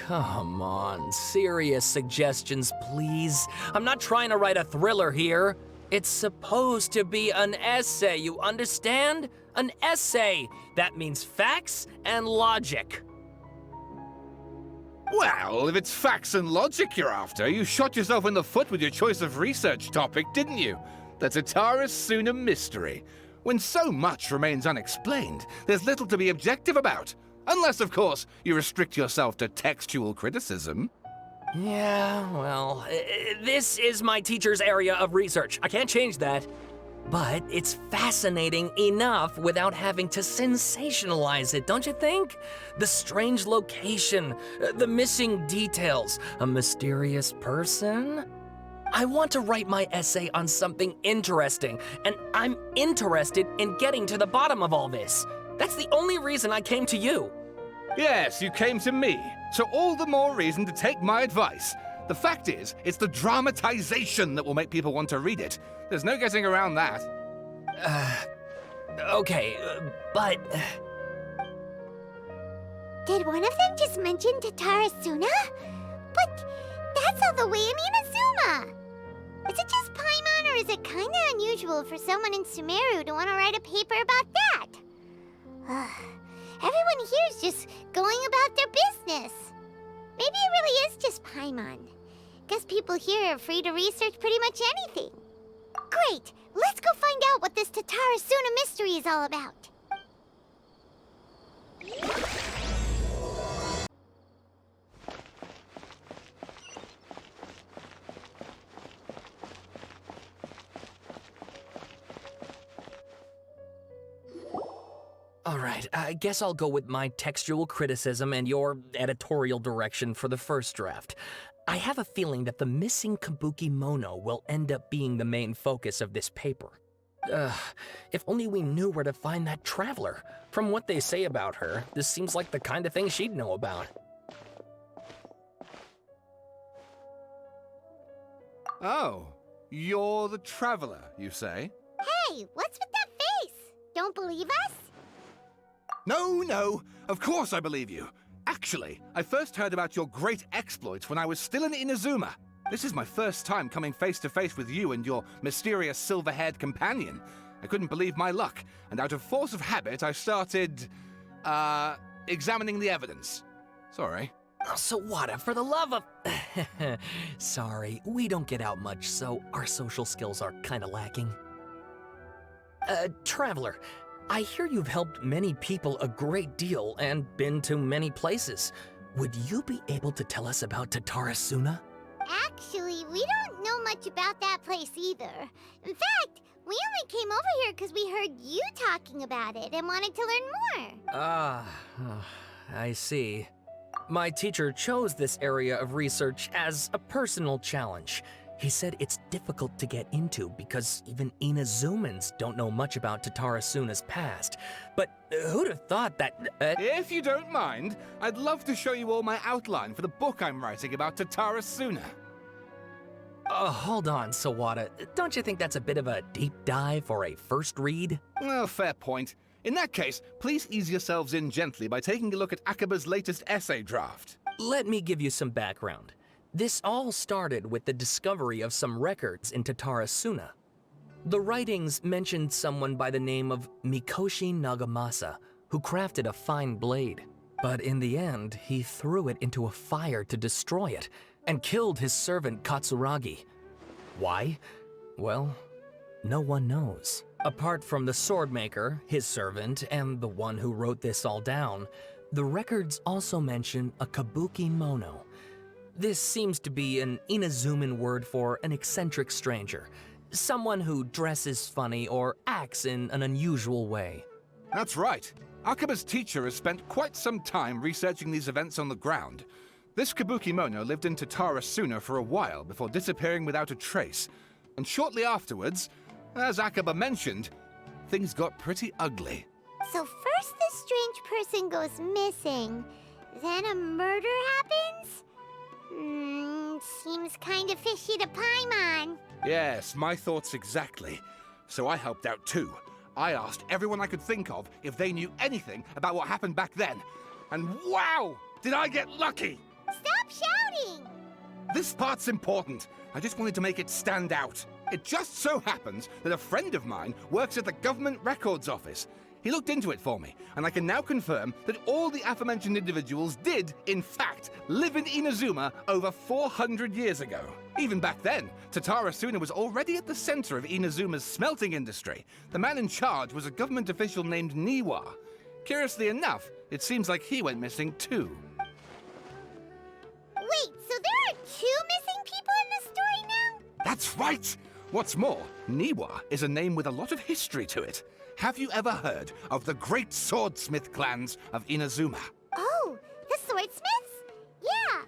Come on, serious suggestions, please. I'm not trying to write a thriller here. It's supposed to be an essay, you understand? An essay. That means facts and logic. Well, if it's facts and logic you're after, you shot yourself in the foot with your choice of research topic, didn't you? The Tatara Suna mystery. When so much remains unexplained, there's little to be objective about. Unless, of course, you restrict yourself to textual criticism. Yeah, well, this is my teacher's area of research. I can't change that. But it's fascinating enough without having to sensationalize it, don't you think? The strange location, the missing details, a mysterious person. I want to write my essay on something interesting, and I'm interested in getting to the bottom of all this. That's the only reason I came to you. Yes, you came to me, so all the more reason to take my advice. The fact is, it's the dramatization that will make people want to read it. There's no getting around that. Okay, but... Did one of them just mention Tatara Suna? But that's all the way in Inazuma! Is it just Paimon, or is it kinda unusual for someone in Sumeru to want to write a paper about that? Everyone here is just going about their business. Maybe it really is just Paimon. Guess people here are free to research pretty much anything. Great! Let's go find out what this Tatara Suna mystery is all about. All right, I guess I'll go with my textual criticism and your editorial direction for the first draft. I have a feeling that the missing Kabuki Mono will end up being the main focus of this paper. If only we knew where to find that traveler. From what they say about her, this seems like the kind of thing she'd know about. Oh, you're the traveler, you say? Hey, what's with that face? Don't believe us? No, of course I believe you. Actually, I first heard about your great exploits when I was still in Inazuma. This is my first time coming face to face with you and your mysterious silver-haired companion. I couldn't believe my luck, and out of force of habit, I started, examining the evidence. Sorry. Oh, Sawada, for the love of... Sorry, we don't get out much, so our social skills are kinda lacking. Traveler, I hear you've helped many people a great deal and been to many places. Would you be able to tell us about Tatara Suna? Actually, we don't know much about that place either. In fact, we only came over here because we heard you talking about it and wanted to learn more. I see. My teacher chose this area of research as a personal challenge. He said it's difficult to get into because even Inazumans don't know much about Tatara Suna's past. But who'd have thought that... If you don't mind, I'd love to show you all my outline for the book I'm writing about Tatara Suna. Hold on, Sawada. Don't you think that's a bit of a deep dive for a first read? Well, fair point. In that case, please ease yourselves in gently by taking a look at Akaba's latest essay draft. Let me give you some background. This all started with the discovery of some records in Tatara Suna. The writings mentioned someone by the name of Mikoshi Nagamasa, who crafted a fine blade. But in the end, he threw it into a fire to destroy it, and killed his servant Katsuragi. Why? Well, no one knows. Apart from the swordmaker, his servant, and the one who wrote this all down, the records also mention a Kabuki Mono. This seems to be an Inazuman word for an eccentric stranger, someone who dresses funny or acts in an unusual way. That's right. Akaba's teacher has spent quite some time researching these events on the ground. This Kabuki Mono lived in Tatara Suna for a while before disappearing without a trace. And shortly afterwards, as Akaba mentioned, things got pretty ugly. So first this strange person goes missing, then a murder happens? Seems kind of fishy to Paimon. Yes, my thoughts exactly. So I helped out too. I asked everyone I could think of if they knew anything about what happened back then. And wow! Did I get lucky! This part's important. I just wanted to make it stand out. It just so happens that a friend of mine works at the Government Records Office. He looked into it for me, and I can now confirm that all the aforementioned individuals did, in fact, live in Inazuma over 400 years ago. Even back then, Tatara Suna was already at the center of Inazuma's smelting industry. The man in charge was a government official named Niwa. Curiously enough, it seems like he went missing too. Wait, so there are 2 missing people in this story now? That's right! What's more, Niwa is a name with a lot of history to it. Have you ever heard of the great swordsmith clans of Inazuma? Oh, the swordsmiths? Yeah,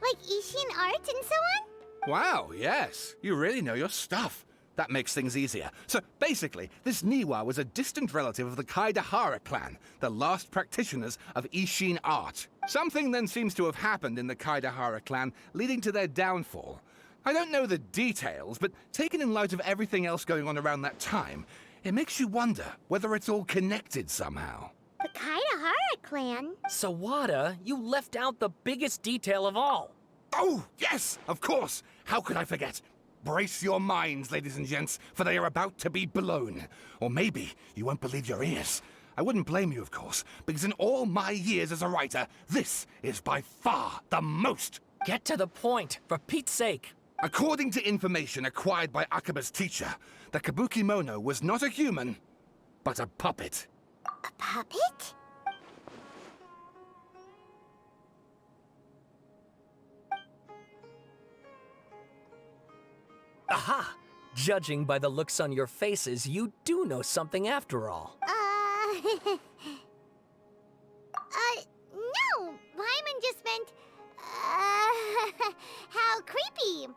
like Ishin art and so on? Wow, yes. You really know your stuff. That makes things easier. So basically, this Niwa was a distant relative of the Kaidahara clan, the last practitioners of Ishin art. Something then seems to have happened in the Kaidahara clan, leading to their downfall. I don't know the details, but taken in light of everything else going on around that time, it makes you wonder whether it's all connected somehow. The Kaidahara clan? Sawada, you left out the biggest detail of all. Oh, yes, of course. How could I forget? Brace your minds, ladies and gents, for they are about to be blown. Or maybe you won't believe your ears. I wouldn't blame you, of course, because in all my years as a writer, this is by far the most. Get to the point, for Pete's sake. According to information acquired by Akaba's teacher, the Kabukimono was not a human, but a puppet. A puppet? Aha! Judging by the looks on your faces, you do know something after all. No! Paimon just meant, how creepy.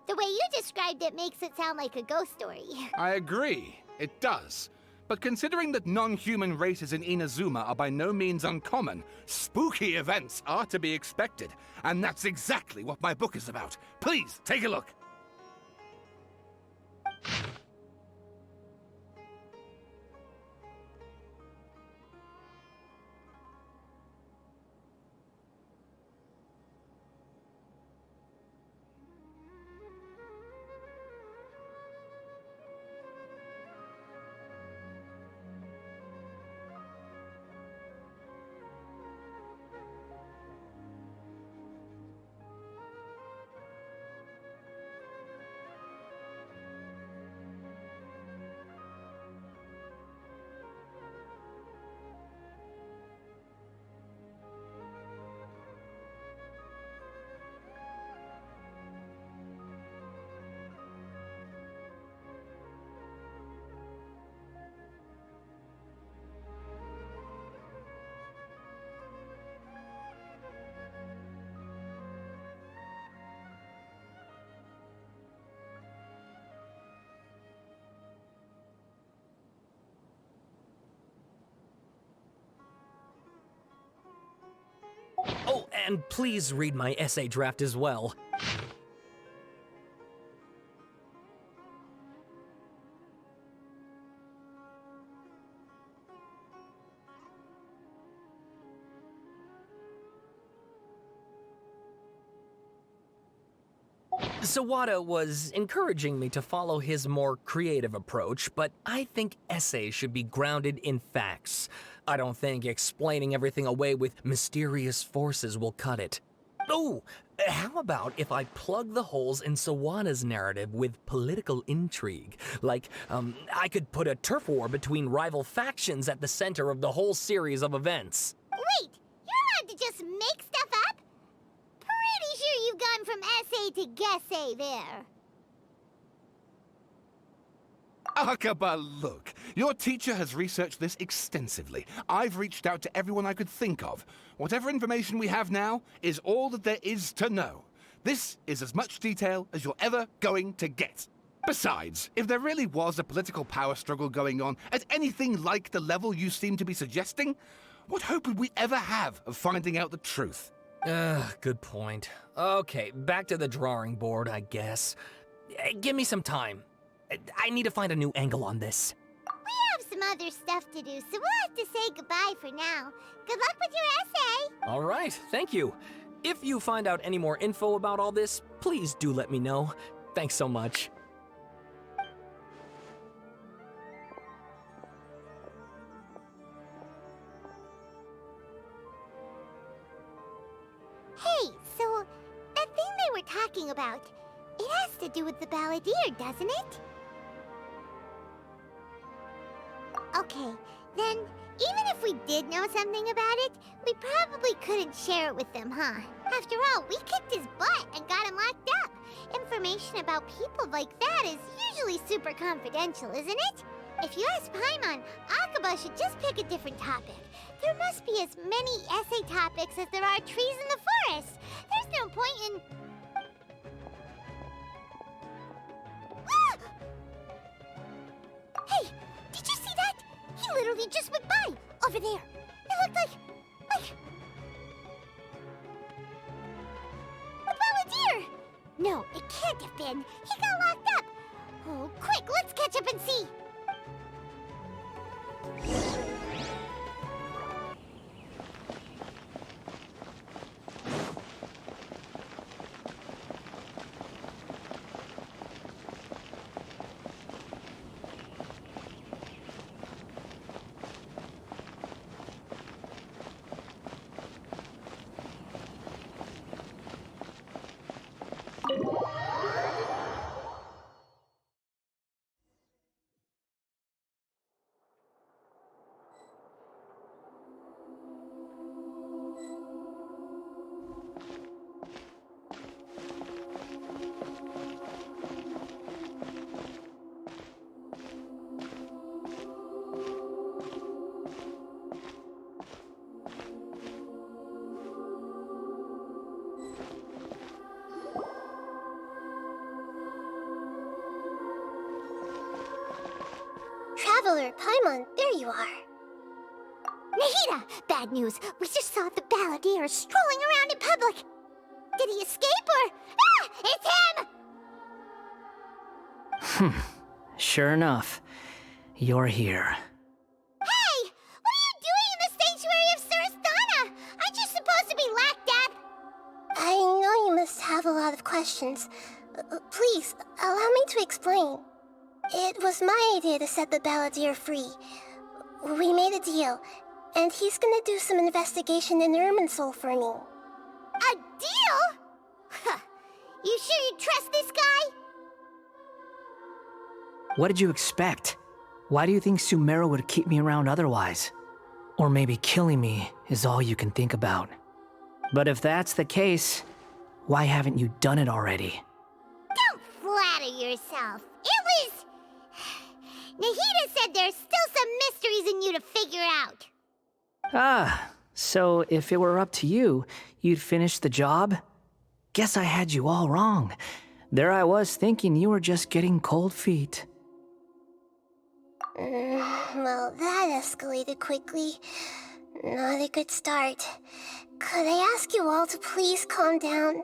The way you described it makes it sound like a ghost story. I agree, it does. But considering that non-human races in Inazuma are by no means uncommon, spooky events are to be expected. And that's exactly what my book is about. Please, take a look. Oh, and please read my essay draft as well. Sawada was encouraging me to follow his more creative approach, but I think essays should be grounded in facts. I don't think explaining everything away with mysterious forces will cut it. Oh, how about if I plug the holes in Sawada's narrative with political intrigue? Like, I could put a turf war between rival factions at the center of the whole series of events. Wait, you're allowed to just make stuff up? Pretty sure you've gone from essay to guessay there. Akaba, look. Your teacher has researched this extensively. I've reached out to everyone I could think of. Whatever information we have now is all that there is to know. This is as much detail as you're ever going to get. Besides, if there really was a political power struggle going on at anything like the level you seem to be suggesting, what hope would we ever have of finding out the truth? Good point. Okay, back to the drawing board, I guess. Give me some time. I need to find a new angle on this. We have some other stuff to do, so we'll have to say goodbye for now. Good luck with your essay! All right, thank you. If you find out any more info about all this, please do let me know. Thanks so much. Hey, so that thing they were talking about, it has to do with the balladeer, doesn't it? Okay, then even if we did know something about it, we probably couldn't share it with them, huh? After all, we kicked his butt and got him locked up. Information about people like that is usually super confidential, isn't it? If you ask Paimon, Akaba should just pick a different topic. There must be as many essay topics as there are trees in the forest. There's no point in... Ah! Hey, did you see that? He literally just went by, over there. It looked like... a balladeer! No, it can't have been. He got locked up. Oh, quick, let's catch up and see. Traveler, Paimon, there you are. Nahida! Bad news. We just saw the balladeer strolling around in public. Did he escape or... Ah! It's him! Sure enough, you're here. Hey! What are you doing in the sanctuary of Surasthana? Aren't you supposed to be locked up? I know you must have a lot of questions. Please, allow me to explain. It was my idea to set the balladeer free. We made a deal, and he's gonna do some investigation in Irminsul for me. A deal? Huh. You sure you trust this guy? What did you expect? Why do you think Sumeru would keep me around otherwise? Or maybe killing me is all you can think about. But if that's the case, why haven't you done it already? Don't flatter yourself. It was... Nahida said there's still some mysteries in you to figure out. Ah, so if it were up to you, you'd finish the job? Guess I had you all wrong. There I was thinking you were just getting cold feet. Well, that escalated quickly. Not a good start. Could I ask you all to please calm down?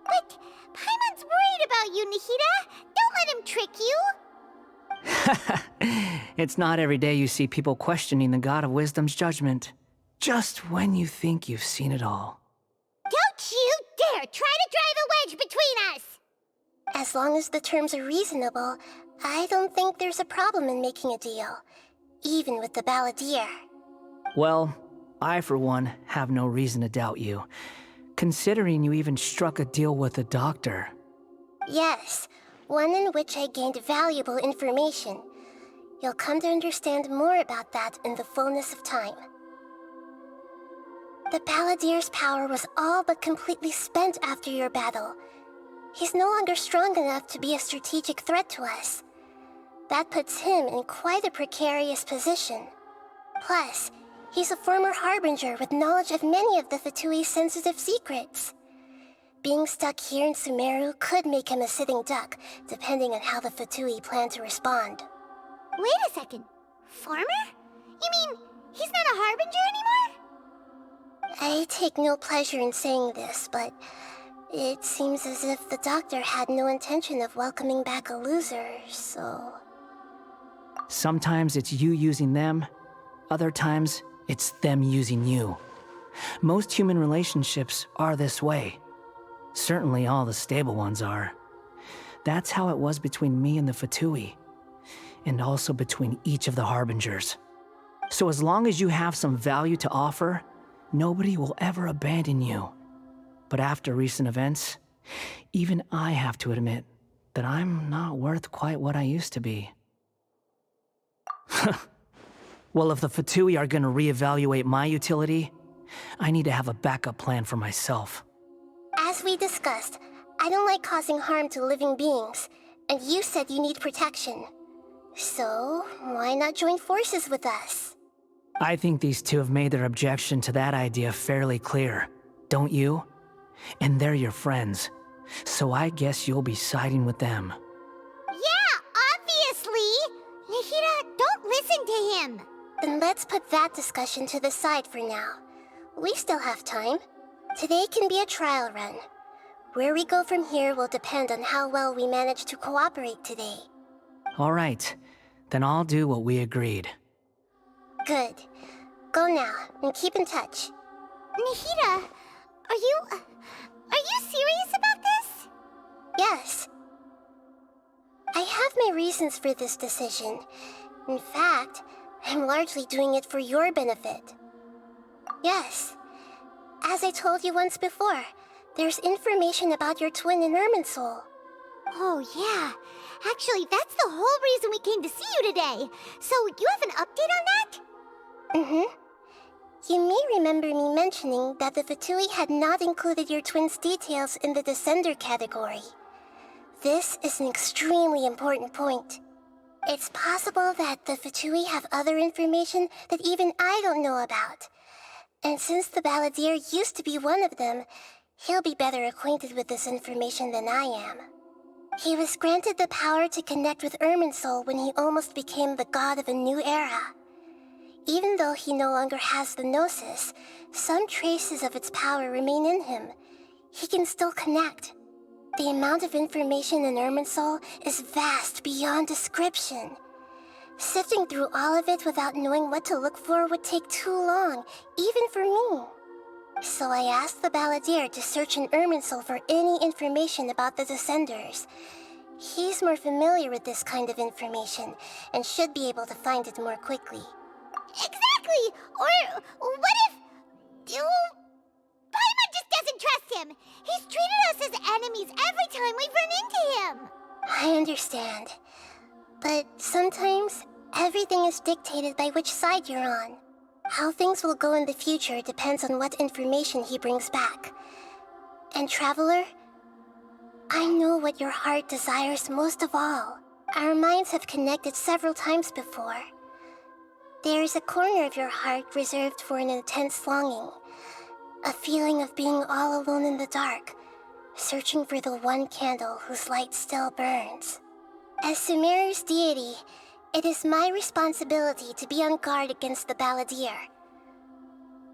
But Paimon's worried about you, Nahida. Don't let him trick you. It's not every day you see people questioning the God of Wisdom's judgment. Just when you think you've seen it all. Don't you dare try to drive a wedge between us! As long as the terms are reasonable, I don't think there's a problem in making a deal. Even with the balladeer. Well, I for one have no reason to doubt you. Considering you even struck a deal with the doctor. Yes, one in which I gained valuable information. You'll come to understand more about that in the fullness of time. The balladeer's power was all but completely spent after your battle. He's no longer strong enough to be a strategic threat to us. That puts him in quite a precarious position. Plus, he's a former harbinger with knowledge of many of the Fatui's sensitive secrets. Being stuck here in Sumeru could make him a sitting duck, depending on how the Fatui plan to respond. Wait a second. Farmer? You mean he's not a harbinger anymore? I take no pleasure in saying this, but it seems as if the doctor had no intention of welcoming back a loser, so... Sometimes it's you using them, other times it's them using you. Most human relationships are this way. Certainly all the stable ones are. That's how it was between me and the Fatui, and also between each of the Harbingers. So as long as you have some value to offer, nobody will ever abandon you. But after recent events, even I have to admit that I'm not worth quite what I used to be. Well, if the Fatui are gonna reevaluate my utility, I need to have a backup plan for myself. As we discussed, I don't like causing harm to living beings, and you said you need protection. So, why not join forces with us? I think these two have made their objection to that idea fairly clear, don't you? And they're your friends, so I guess you'll be siding with them. Yeah, obviously! Nahida, don't listen to him! Then let's put that discussion to the side for now. We still have time. Today can be a trial run. Where we go from here will depend on how well we manage to cooperate today. All right, then I'll do what we agreed. Good. Go now, and keep in touch. Nahida, are you serious about this? Yes. I have my reasons for this decision. In fact, I'm largely doing it for your benefit. Yes. As I told you once before, there's information about your twin in Irminsul. Oh, yeah. Actually, that's the whole reason we came to see you today. So, you have an update on that? Mm-hmm. You may remember me mentioning that the Fatui had not included your twin's details in the Descender category. This is an extremely important point. It's possible that the Fatui have other information that even I don't know about. And since the Balladeer used to be one of them, he'll be better acquainted with this information than I am. He was granted the power to connect with Irminsul when he almost became the god of a new era. Even though he no longer has the Gnosis, some traces of its power remain in him. He can still connect. The amount of information in Irminsul is vast beyond description. Sifting through all of it without knowing what to look for would take too long, even for me. So I asked the Balladeer to search in Irminsul for any information about the Descenders. He's more familiar with this kind of information, and should be able to find it more quickly. Exactly! Or what if... Paimon just doesn't trust him! He's treated us as enemies every time we've run into him! I understand. But sometimes, everything is dictated by which side you're on. How things will go in the future depends on what information he brings back. And Traveler, I know what your heart desires most of all. Our minds have connected several times before. There's a corner of your heart reserved for an intense longing. A feeling of being all alone in the dark, searching for the one candle whose light still burns. As Sumeru's deity, it is my responsibility to be on guard against the Balladeer.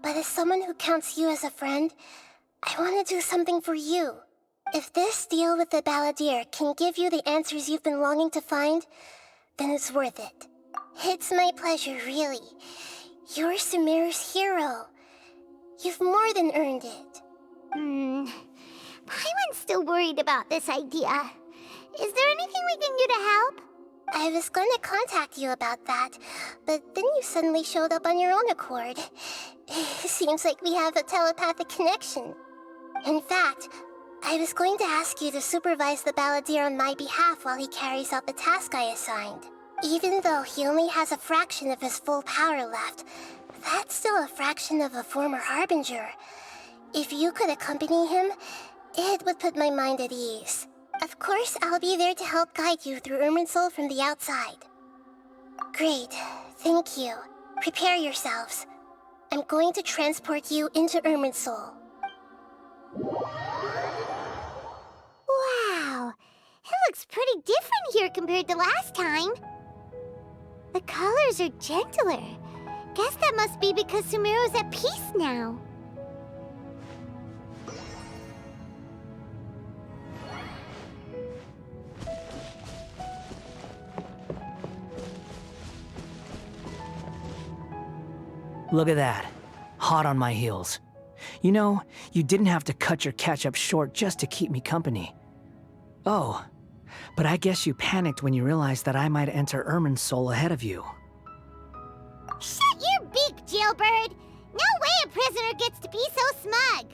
But as someone who counts you as a friend, I want to do something for you. If this deal with the Balladeer can give you the answers you've been longing to find, then it's worth it. It's my pleasure, really. You're Sumeru's hero. You've more than earned it. Paimon's still worried about this idea. Is there anything we can do to help? I was going to contact you about that, but then you suddenly showed up on your own accord. Seems like we have a telepathic connection. In fact, I was going to ask you to supervise the Balladeer on my behalf while he carries out the task I assigned. Even though he only has a fraction of his full power left, that's still a fraction of a former Harbinger. If you could accompany him, it would put my mind at ease. Of course, I'll be there to help guide you through Irminsul from the outside. Great, thank you. Prepare yourselves. I'm going to transport you into Irminsul. Wow, it looks pretty different here compared to last time. The colors are gentler. Guess that must be because Sumeru's at peace now. Look at that. Hot on my heels. You know, you didn't have to cut your catch-up short just to keep me company. Oh, but I guess you panicked when you realized that I might enter Irminsul ahead of you. Shut your beak, jailbird! No way a prisoner gets to be so smug!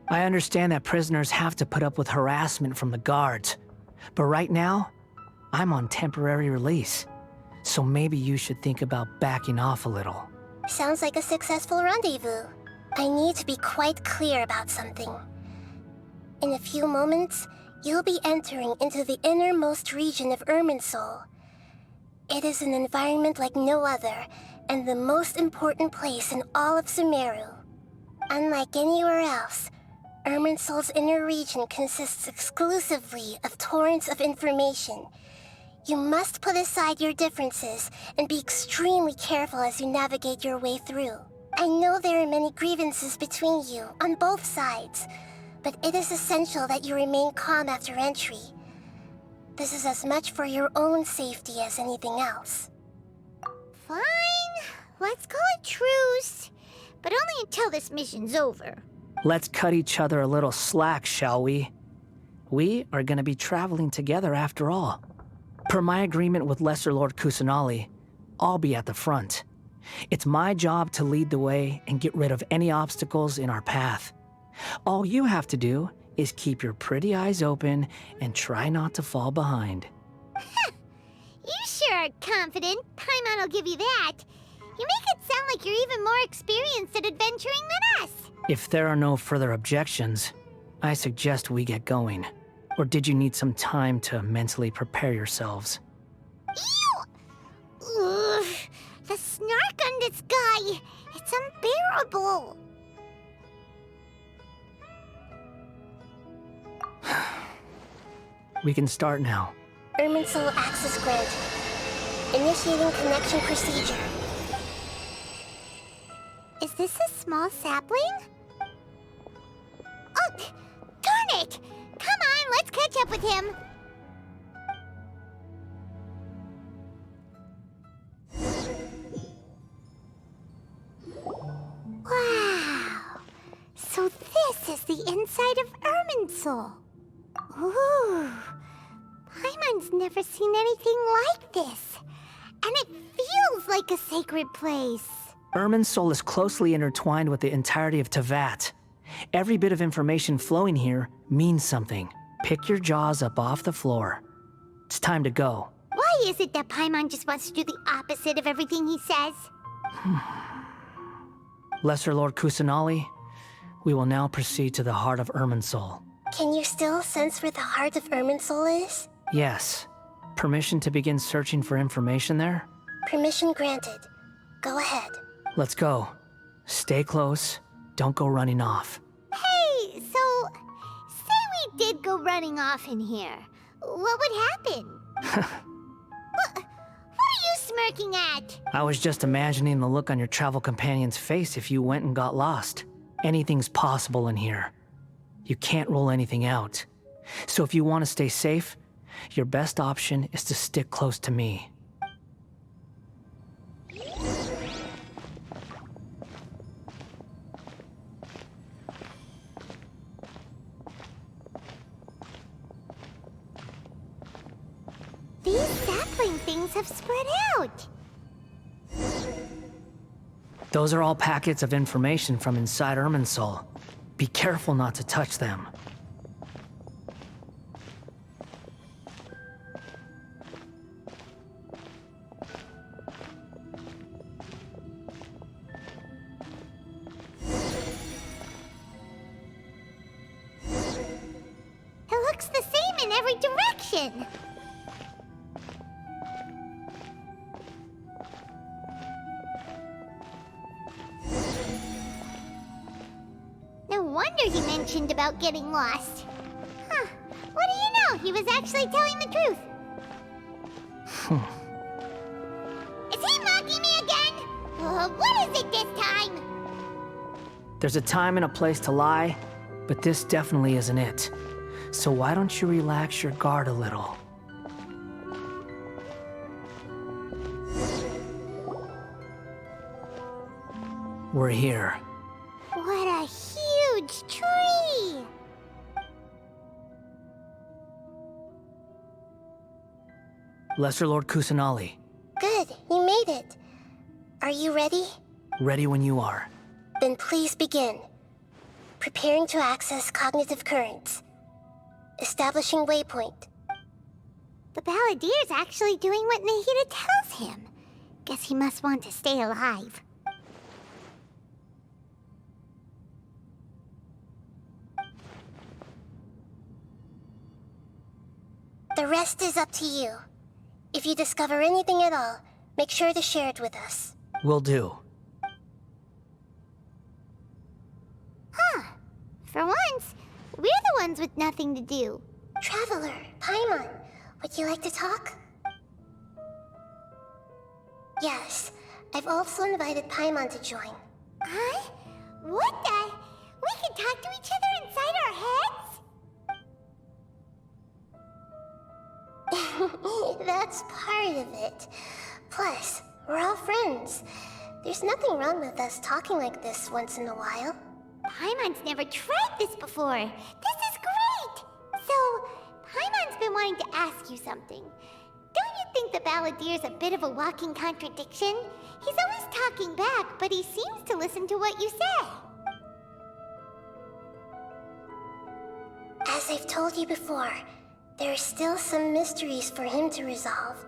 I understand that prisoners have to put up with harassment from the guards, but right now, I'm on temporary release. So maybe you should think about backing off a little. Sounds like a successful rendezvous. I need to be quite clear about something. In a few moments, you'll be entering into the innermost region of Irminsul. It is an environment like no other, and the most important place in all of Sumeru. Unlike anywhere else, Irminsul's inner region consists exclusively of torrents of information. You must put aside your differences and be extremely careful as you navigate your way through. I know there are many grievances between you on both sides, but it is essential that you remain calm after entry. This is as much for your own safety as anything else. Fine, let's call it truce, but only until this mission's over. Let's cut each other a little slack, shall we? We are going to be traveling together after all. Per my agreement with Lesser Lord Kusanali, I'll be at the front. It's my job to lead the way and get rid of any obstacles in our path. All you have to do is keep your pretty eyes open and try not to fall behind. You sure are confident. Paimon will give you that. You make it sound like you're even more experienced at adventuring than us. If there are no further objections, I suggest we get going. Or did you need some time to mentally prepare yourselves? Ew! Ugh, the snark on this guy, it's unbearable. We can start now. Irminsul access granted. Initiating connection procedure. Is this a small sapling? Oh, darn it! Come on, let's catch up with him. Wow! So this is the inside of Irminsul. Ooh, Paimon's never seen anything like this. And it feels like a sacred place. Irminsul is closely intertwined with the entirety of Tevat. Every bit of information flowing here means something. Pick your jaws up off the floor. It's time to go. Why is it that Paimon just wants to do the opposite of everything he says? Lesser Lord Kusanali, we will now proceed to the heart of Irminsul. Can you still sense where the heart of Irminsul is? Yes. Permission to begin searching for information there? Permission granted. Go ahead. Let's go. Stay close. Don't go running off. Hey, so, say we did go running off in here. What would happen? What are you smirking at? I was just imagining the look on your travel companion's face if you went and got lost. Anything's possible in here. You can't rule anything out. So if you want to stay safe, your best option is to stick close to me. These sapling things have spread out. Those are all packets of information from inside Irminsul. Be careful not to touch them. It looks the same in every direction. No wonder he mentioned about getting lost. Huh. What do you know? He was actually telling the truth. Is he mocking me again? What is it this time? There's a time and a place to lie, but this definitely isn't it. So why don't you relax your guard a little? We're here. What a huge tree! Lesser Lord Kusanali, Good, you made it. Are you ready? ready when you are. Then please begin. Preparing to access cognitive currents. Establishing waypoint. The Balladier's actually doing what Nahida tells him. Guess he must want to stay alive. The rest is up to you. If you discover anything at all, make sure to share it with us. Will do. Huh. For once, we're the ones with nothing to do. Traveler, Paimon, would you like to talk? Yes, I've also invited Paimon to join. Huh? What the? We can talk to each other inside our heads? That's part of it. Plus, we're all friends. There's nothing wrong with us talking like this once in a while. Paimon's never tried this before. This is great! So, Paimon's been wanting to ask you something. Don't you think the Balladier's a bit of a walking contradiction? He's always talking back, but he seems to listen to what you say. As I've told you before, there are still some mysteries for him to resolve.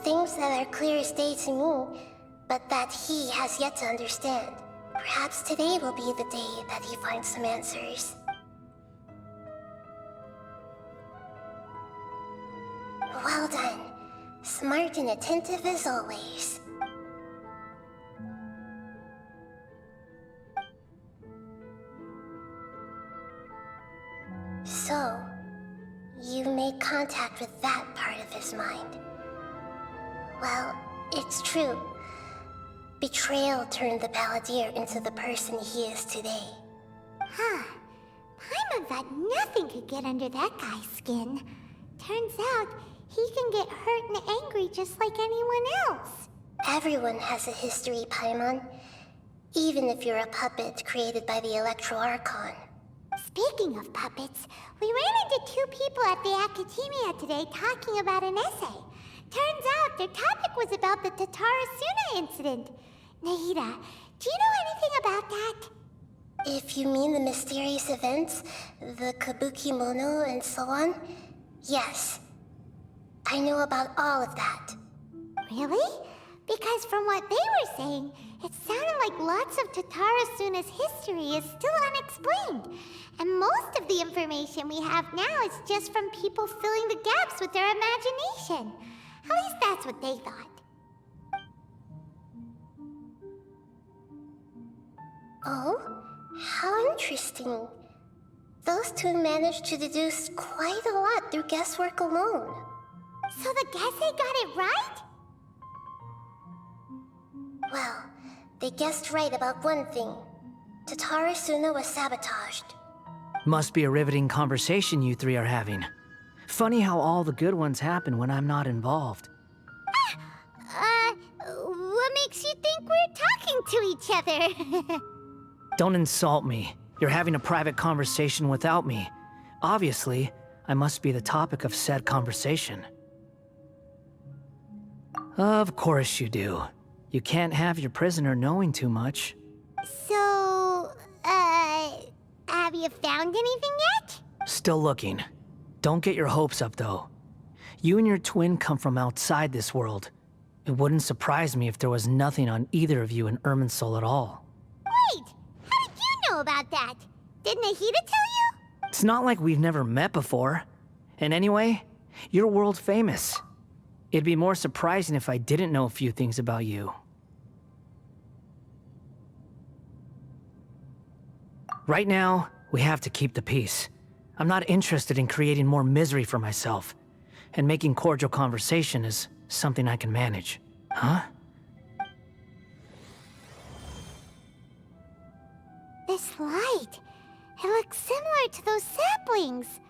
Things that are clear as day to me, but that he has yet to understand. Perhaps today will be the day that he finds some answers. Well done. Smart and attentive as always. So, you made contact with that part of his mind. Well, it's true. Betrayal turned the Balladier into the person he is today. Huh. Paimon thought nothing could get under that guy's skin. Turns out, he can get hurt and angry just like anyone else. Everyone has a history, Paimon. Even if you're a puppet created by the Electro Archon. Speaking of puppets, we ran into two people at the Academia today talking about an essay. Turns out their topic was about the Tatarasuna incident. Nahida, do you know anything about that? If you mean the mysterious events, the Kabuki Mono and so on, yes. I know about all of that. Really? Because from what they were saying, it sounded like lots of Tatarasuna's history is still unexplained. And most of the information we have now is just from people filling the gaps with their imagination. At least that's what they thought. Oh? How interesting. Those two managed to deduce quite a lot through guesswork alone. So the Gesse got it right? Well, they guessed right about one thing. Tatarasuna was sabotaged. Must be a riveting conversation you three are having. Funny how all the good ones happen when I'm not involved. What makes you think we're talking to each other? Don't insult me. You're having a private conversation without me. Obviously, I must be the topic of said conversation. Of course you do. You can't have your prisoner knowing too much. So, have you found anything yet? Still looking. Don't get your hopes up, though. You and your twin come from outside this world. It wouldn't surprise me if there was nothing on either of you in Irminsul at all. Wait! How did you know about that? Did Nahida tell you? It's not like we've never met before. And anyway, you're world famous. It'd be more surprising if I didn't know a few things about you. Right now, we have to keep the peace. I'm not interested in creating more misery for myself. And making cordial conversation is something I can manage. Huh? This light. It looks similar to those saplings.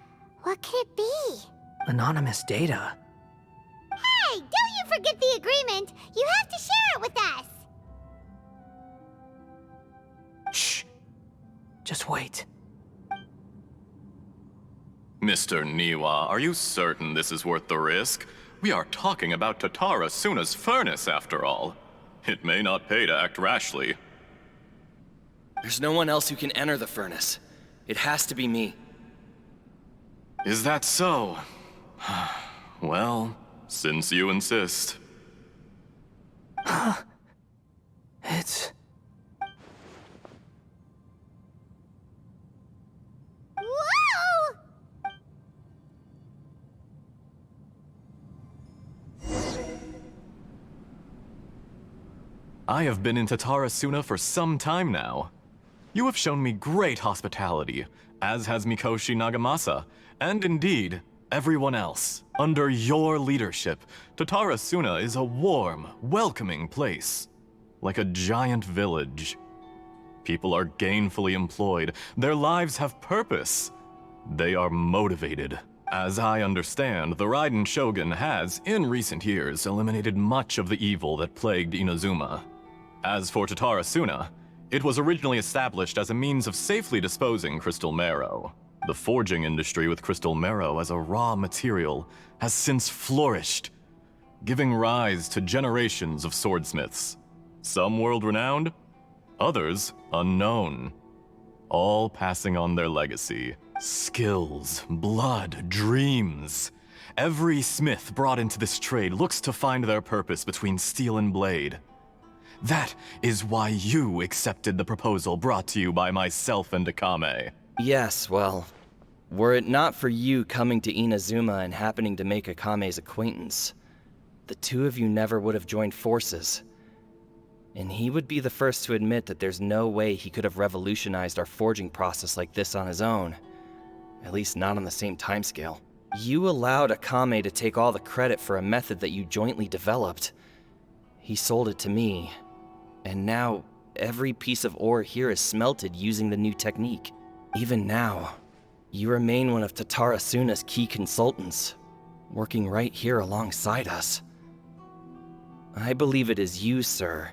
What could it be? Anonymous data. Hey, don't you forget the agreement! You have to share it with us! Just wait. Mr. Niwa, are you certain this is worth the risk? We are talking about Tatara Suna's furnace, after all. It may not pay to act rashly. There's no one else who can enter the furnace. It has to be me. Is that so? Well, since you insist. It's... Whoa! I have been in Tatara Suna for some time now. You have shown me great hospitality, as has Mikoshi Nagamasa, and indeed, everyone else. Under your leadership, Tatara Suna is a warm, welcoming place. Like a giant village. People are gainfully employed. Their lives have purpose. They are motivated. As I understand, the Raiden Shogun has, in recent years, eliminated much of the evil that plagued Inazuma. As for Tatara Suna, it was originally established as a means of safely disposing crystal marrow. The forging industry with crystal marrow as a raw material has since flourished, giving rise to generations of swordsmiths. Some world-renowned, others unknown, all passing on their legacy. Skills, blood, dreams. Every smith brought into this trade looks to find their purpose between steel and blade. That is why you accepted the proposal brought to you by myself and Akame. Yes, well, were it not for you coming to Inazuma and happening to make Akame's acquaintance, the two of you never would have joined forces. And he would be the first to admit that there's no way he could have revolutionized our forging process like this on his own. At least not on the same timescale. You allowed Akame to take all the credit for a method that you jointly developed. He sold it to me, and now every piece of ore here is smelted using the new technique. Even now, you remain one of Tatara Suna's key consultants, working right here alongside us. I believe it is you, sir,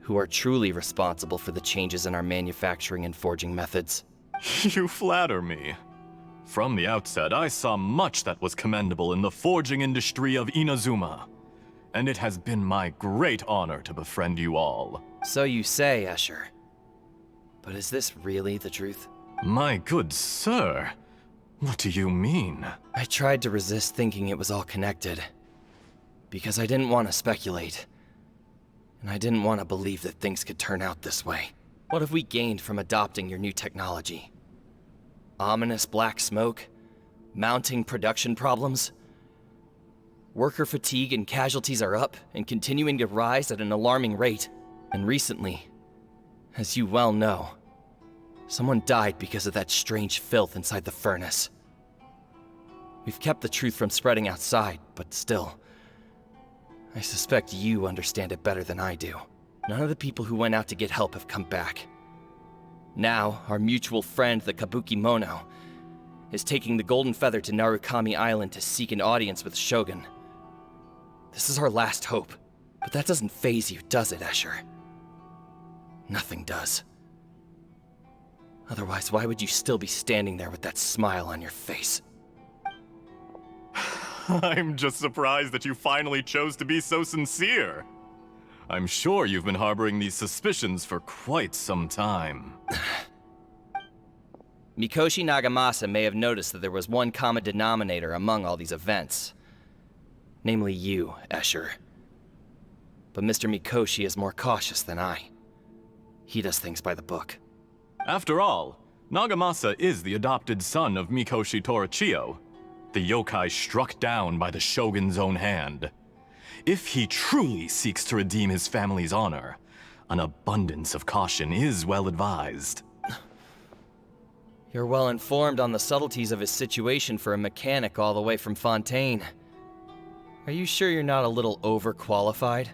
who are truly responsible for the changes in our manufacturing and forging methods. You flatter me. From the outset, I saw much that was commendable in the forging industry of Inazuma, and it has been my great honor to befriend you all. So you say, Escher. But is this really the truth? My good sir, what do you mean? I tried to resist thinking it was all connected, because I didn't want to speculate, and I didn't want to believe that things could turn out this way. What have we gained from adopting your new technology? Ominous black smoke? Mounting production problems? Worker fatigue and casualties are up and continuing to rise at an alarming rate. And recently, as you well know, someone died because of that strange filth inside the furnace. We've kept the truth from spreading outside, but still, I suspect you understand it better than I do. None of the people who went out to get help have come back. Now, our mutual friend, the Kabuki Mono, is taking the Golden Feather to Narukami Island to seek an audience with Shogun. This is our last hope. But that doesn't faze you, does it, Escher? Nothing does. Otherwise, why would you still be standing there with that smile on your face? I'm just surprised that you finally chose to be so sincere. I'm sure you've been harboring these suspicions for quite some time. Mikoshi Nagamasa may have noticed that there was one common denominator among all these events. Namely you, Escher. But Mr. Mikoshi is more cautious than I. He does things by the book. After all, Nagamasa is the adopted son of Mikoshi Torichio, the yokai struck down by the Shogun's own hand. If he truly seeks to redeem his family's honor, an abundance of caution is well advised. You're well informed on the subtleties of his situation for a mechanic all the way from Fontaine. Are you sure you're not a little overqualified?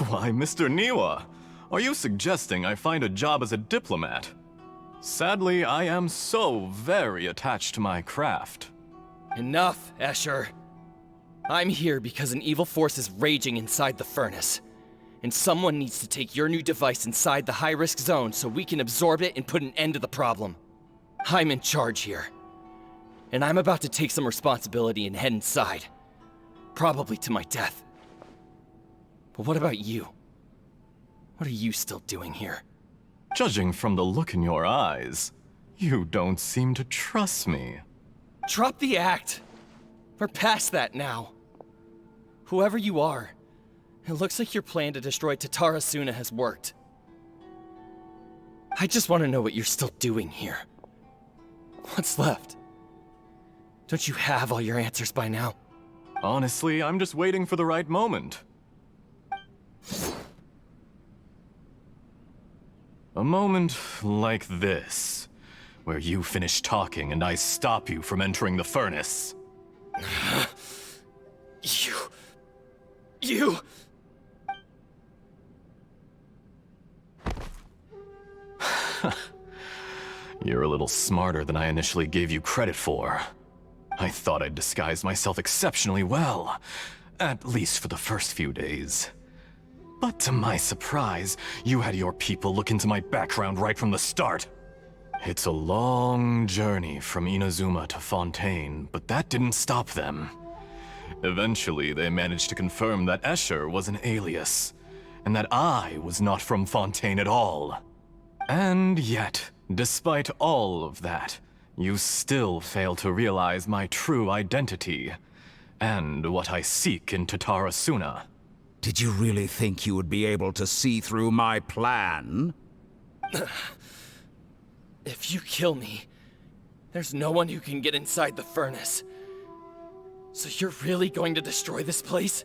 Why, Mr. Niwa, are you suggesting I find a job as a diplomat? Sadly, I am so very attached to my craft. Enough, Escher. I'm here because an evil force is raging inside the furnace. And someone needs to take your new device inside the high-risk zone so we can absorb it and put an end to the problem. I'm in charge here. And I'm about to take some responsibility and head inside. Probably to my death. But what about you? What are you still doing here? Judging from the look in your eyes, you don't seem to trust me. Drop the act! We're past that now. Whoever you are, it looks like your plan to destroy Tatara Suna has worked. I just want to know what you're still doing here. What's left? Don't you have all your answers by now? Honestly, I'm just waiting for the right moment. A moment like this, where you finish talking and I stop you from entering the furnace. You... You're a little smarter than I initially gave you credit for. I thought I'd disguised myself exceptionally well, at least for the first few days. But to my surprise, you had your people look into my background right from the start. It's a long journey from Inazuma to Fontaine, but that didn't stop them. Eventually, they managed to confirm that Escher was an alias, and that I was not from Fontaine at all. And yet, despite all of that, you still fail to realize my true identity, and what I seek in Tatara Suna. Did you really think you would be able to see through my plan? If you kill me, there's no one who can get inside the furnace. So you're really going to destroy this place?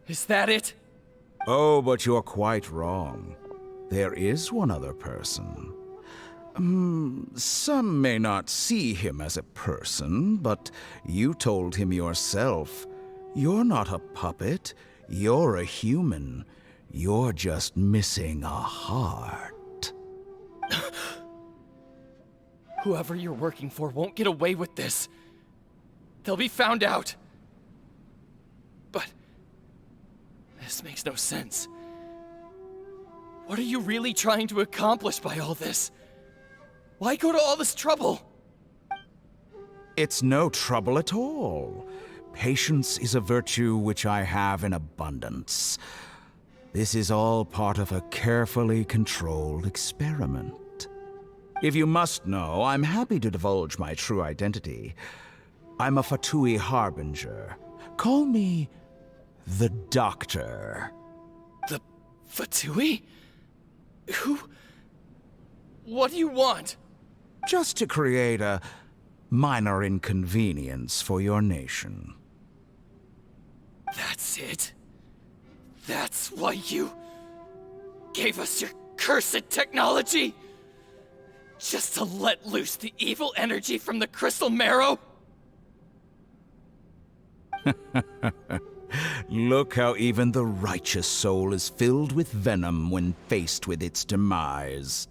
Is that it? Oh, but you're quite wrong. There is one other person. Some may not see him as a person, but you told him yourself. You're not a puppet. You're a human. You're just missing a heart. Whoever you're working for won't get away with this. They'll be found out. But this makes no sense. What are you really trying to accomplish by all this? Why go to all this trouble? It's no trouble at all. Patience is a virtue which I have in abundance. This is all part of a carefully controlled experiment. If you must know, I'm happy to divulge my true identity. I'm a Fatui Harbinger. Call me the Doctor. The Fatui? Who? What do you want? Just to create a minor inconvenience for your nation. That's it? That's why you gave us your cursed technology? Just to let loose the evil energy from the crystal marrow? Look how even the righteous soul is filled with venom when faced with its demise.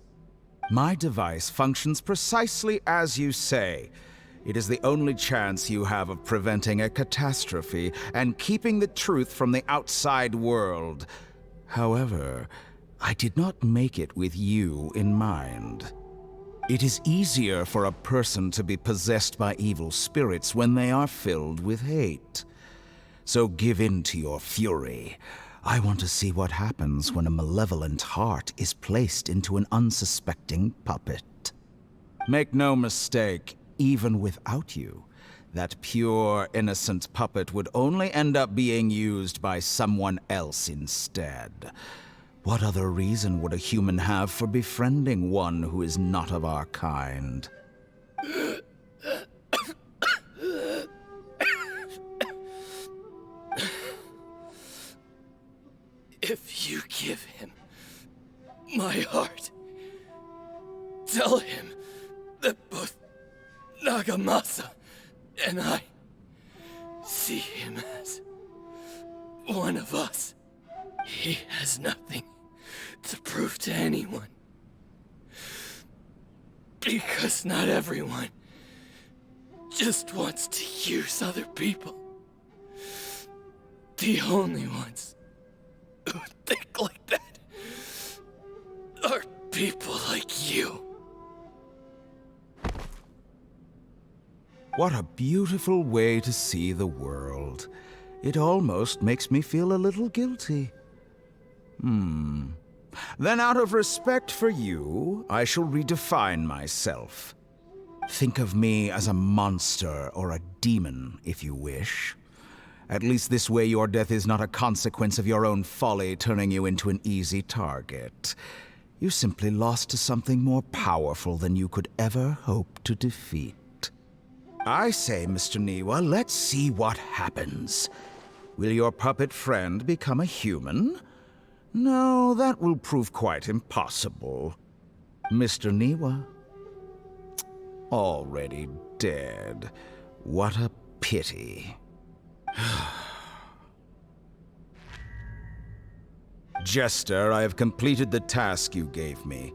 My device functions precisely as you say. It is the only chance you have of preventing a catastrophe and keeping the truth from the outside world. However, I did not make it with you in mind. It is easier for a person to be possessed by evil spirits when they are filled with hate. So give in to your fury. I want to see what happens when a malevolent heart is placed into an unsuspecting puppet. Make no mistake, even without you, that pure, innocent puppet would only end up being used by someone else instead. What other reason would a human have for befriending one who is not of our kind? If you give him my heart, tell him that both Nagamasa and I see him as one of us. He has nothing to prove to anyone. Because not everyone just wants to use other people. The only ones who think think like that are people like you. What a beautiful way to see the world. It almost makes me feel a little guilty. Then out of respect for you, I shall redefine myself. Think of me as a monster or a demon, if you wish. At least this way your death is not a consequence of your own folly turning you into an easy target. You simply lost to something more powerful than you could ever hope to defeat. I say, Mr. Niwa, let's see what happens. Will your puppet friend become a human? No, that will prove quite impossible. Mr. Niwa? Already dead. What a pity. Jester, I have completed the task you gave me,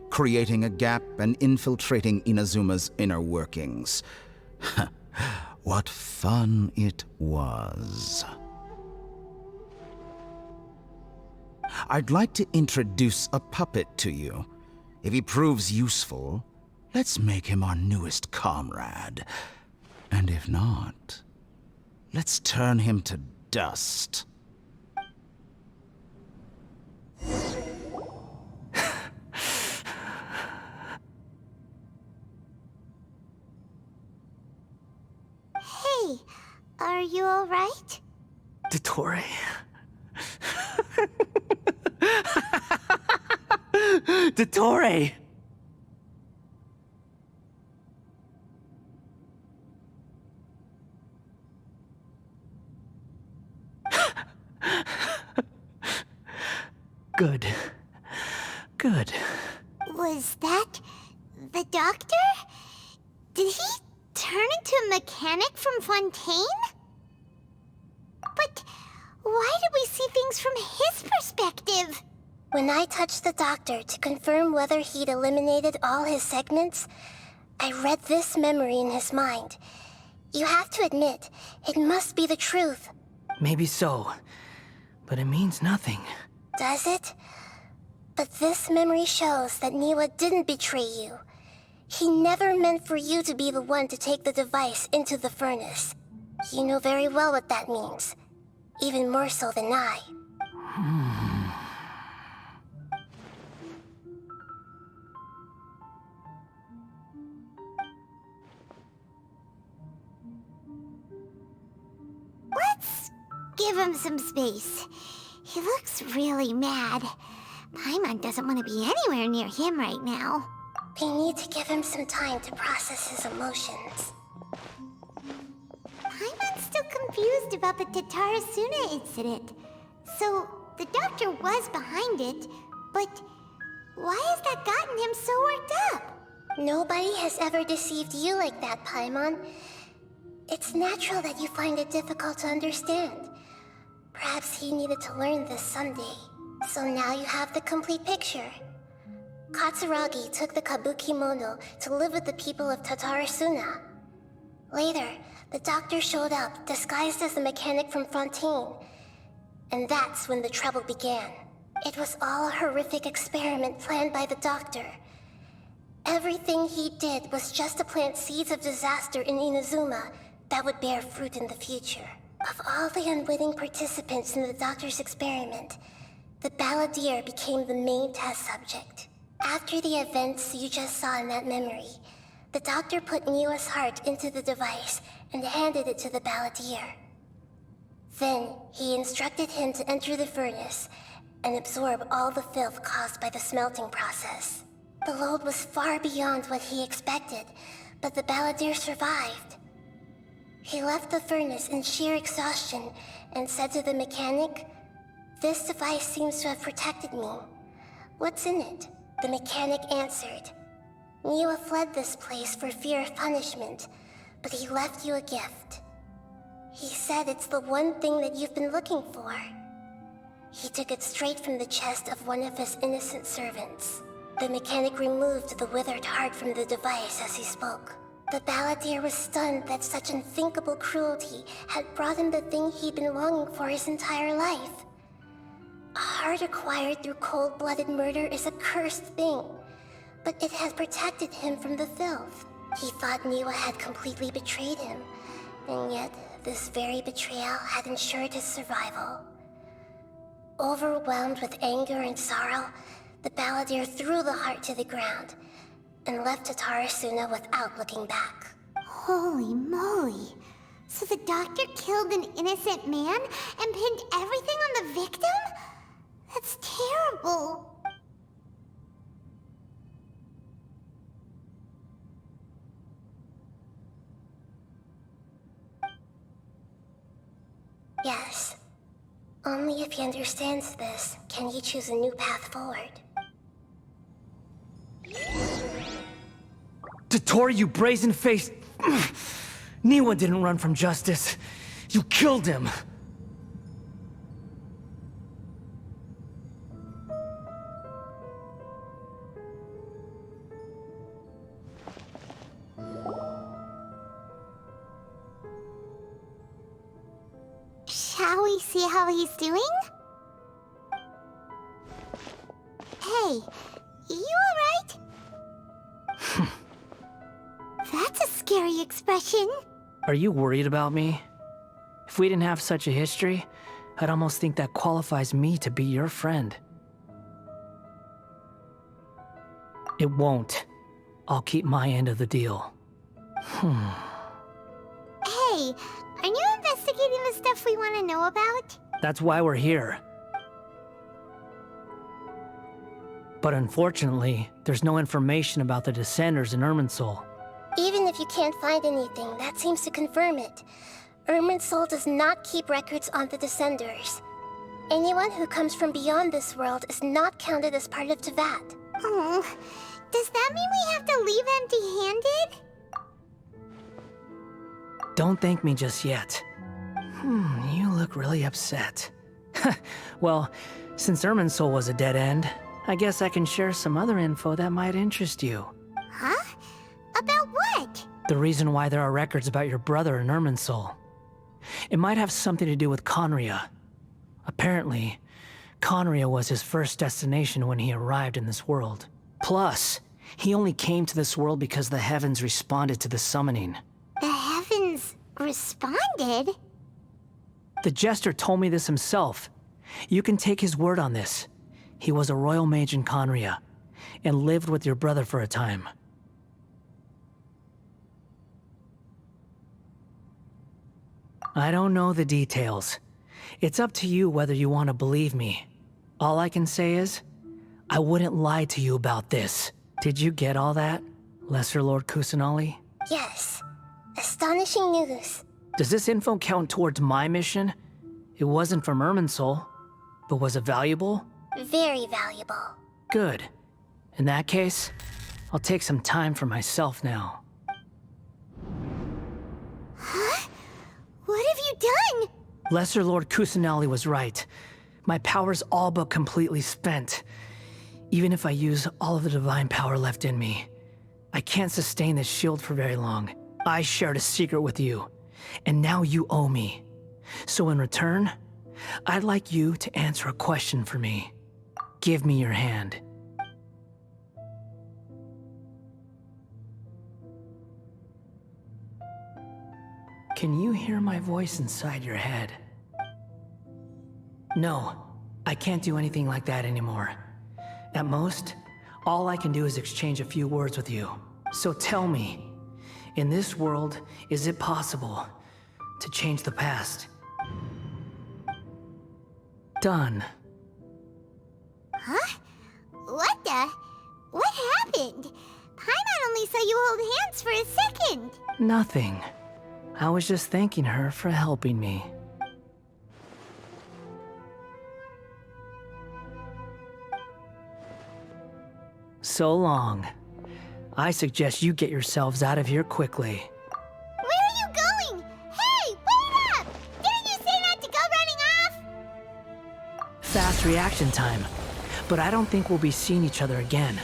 creating a gap and infiltrating Inazuma's inner workings. What fun it was. I'd like to introduce a puppet to you. If he proves useful, let's make him our newest comrade. And if not, let's turn him to dust. Hey, are you alright? Dottore. Dottore! Good. Good. Was that the doctor? Did he turn into a mechanic from Fontaine? But why did we see things from his perspective? When I touched the doctor to confirm whether he'd eliminated all his segments, I read this memory in his mind. You have to admit, it must be the truth. Maybe so, but it means nothing. Does it? But this memory shows that Niwa didn't betray you. He never meant for you to be the one to take the device into the furnace. You know very well what that means. Even more so than I. Let's give him some space. He looks really mad. Paimon doesn't want to be anywhere near him right now. We need to give him some time to process his emotions. Paimon's still confused about the Tatarasuna incident. So, the doctor was behind it, but why has that gotten him so worked up? Nobody has ever deceived you like that, Paimon. It's natural that you find it difficult to understand. Perhaps he needed to learn this someday. So now you have the complete picture. Katsuragi took the kabuki mono to live with the people of Tatarasuna. Later, the doctor showed up, disguised as a mechanic from Fontaine. And that's when the trouble began. It was all a horrific experiment planned by the doctor. Everything he did was just to plant seeds of disaster in Inazuma that would bear fruit in the future. Of all the unwitting participants in the doctor's experiment, the balladeer became the main test subject. After the events you just saw in that memory, the doctor put Niwa's heart into the device and handed it to the balladeer. Then, he instructed him to enter the furnace and absorb all the filth caused by the smelting process. The load was far beyond what he expected, but the balladeer survived. He left the furnace in sheer exhaustion and said to the mechanic, "This device seems to have protected me. What's in it?" The mechanic answered, "Niwa fled this place for fear of punishment, but he left you a gift. He said it's the one thing that you've been looking for." He took it straight from the chest of one of his innocent servants. The mechanic removed the withered heart from the device as he spoke. The balladeer was stunned that such unthinkable cruelty had brought him the thing he'd been longing for his entire life. A heart acquired through cold-blooded murder is a cursed thing, but it has protected him from the filth. He thought Niwa had completely betrayed him, and yet this very betrayal had ensured his survival. Overwhelmed with anger and sorrow, the balladeer threw the heart to the ground and left Tatarasuna without looking back. Holy moly. So the doctor killed an innocent man and pinned everything on the victim? That's terrible. Yes. Only if he understands this can he choose a new path forward. Tottori, you brazen-faced... Niwa didn't run from justice. You killed him. Shall we see how he's doing? Hey, you alright? That's a scary expression. Are you worried about me? If we didn't have such a history, I'd almost think that qualifies me to be your friend. It won't. I'll keep my end of the deal. Hey, aren't you investigating the stuff we want to know about? That's why we're here. But unfortunately, there's no information about the Descenders in Irminsul. Even if you can't find anything, that seems to confirm it. Irminsul does not keep records on the Descenders. Anyone who comes from beyond this world is not counted as part of Tevat. Oh, does that mean we have to leave empty-handed? Don't thank me just yet. You look really upset. Well, since Irminsul was a dead end, I guess I can share some other info that might interest you. Huh? About what? The reason why there are records about your brother in Irminsul. It might have something to do with Conria. Apparently, Conria was his first destination when he arrived in this world. Plus, he only came to this world because the heavens responded to the summoning. The heavens responded? The Jester told me this himself. You can take his word on this. He was a royal mage in Conria, and lived with your brother for a time. I don't know the details. It's up to you whether you want to believe me. All I can say is, I wouldn't lie to you about this. Did you get all that, Lesser Lord Kusanali? Yes. Astonishing news. Does this info count towards my mission? It wasn't from Irminsul, but was it valuable? Very valuable. Good. In that case, I'll take some time for myself now. Huh? What have you done? Lesser Lord Kusanali was right. My power's all but completely spent. Even if I use all of the divine power left in me, I can't sustain this shield for very long. I shared a secret with you, and now you owe me. So in return, I'd like you to answer a question for me. Give me your hand. Can you hear my voice inside your head? No, I can't do anything like that anymore. At most, all I can do is exchange a few words with you. So tell me, in this world, is it possible to change the past? Done. Huh? What the? What happened? Paimon only saw you hold hands for a second. Nothing. I was just thanking her for helping me. So long. I suggest you get yourselves out of here quickly. Where are you going? Hey, wait up! Didn't you say not to go running off? Fast reaction time. But I don't think we'll be seeing each other again.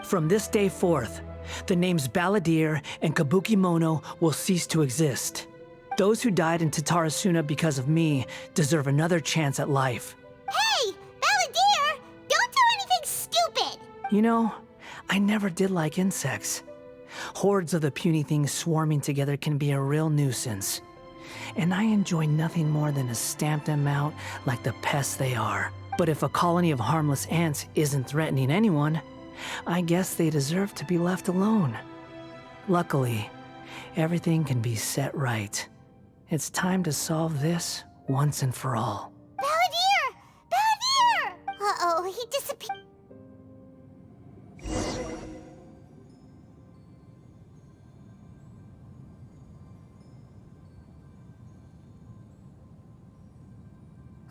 From this day forth, the names Balladeer and Kabukimono will cease to exist. Those who died in Tatarasuna because of me deserve another chance at life. Hey, Balladeer! Don't do anything stupid! You know, I never did like insects. Hordes of the puny things swarming together can be a real nuisance. And I enjoy nothing more than to stamp them out like the pests they are. But if a colony of harmless ants isn't threatening anyone, I guess they deserve to be left alone. Luckily, everything can be set right. It's time to solve this once and for all. Balladeer! Balladeer! Uh-oh, he disappeared.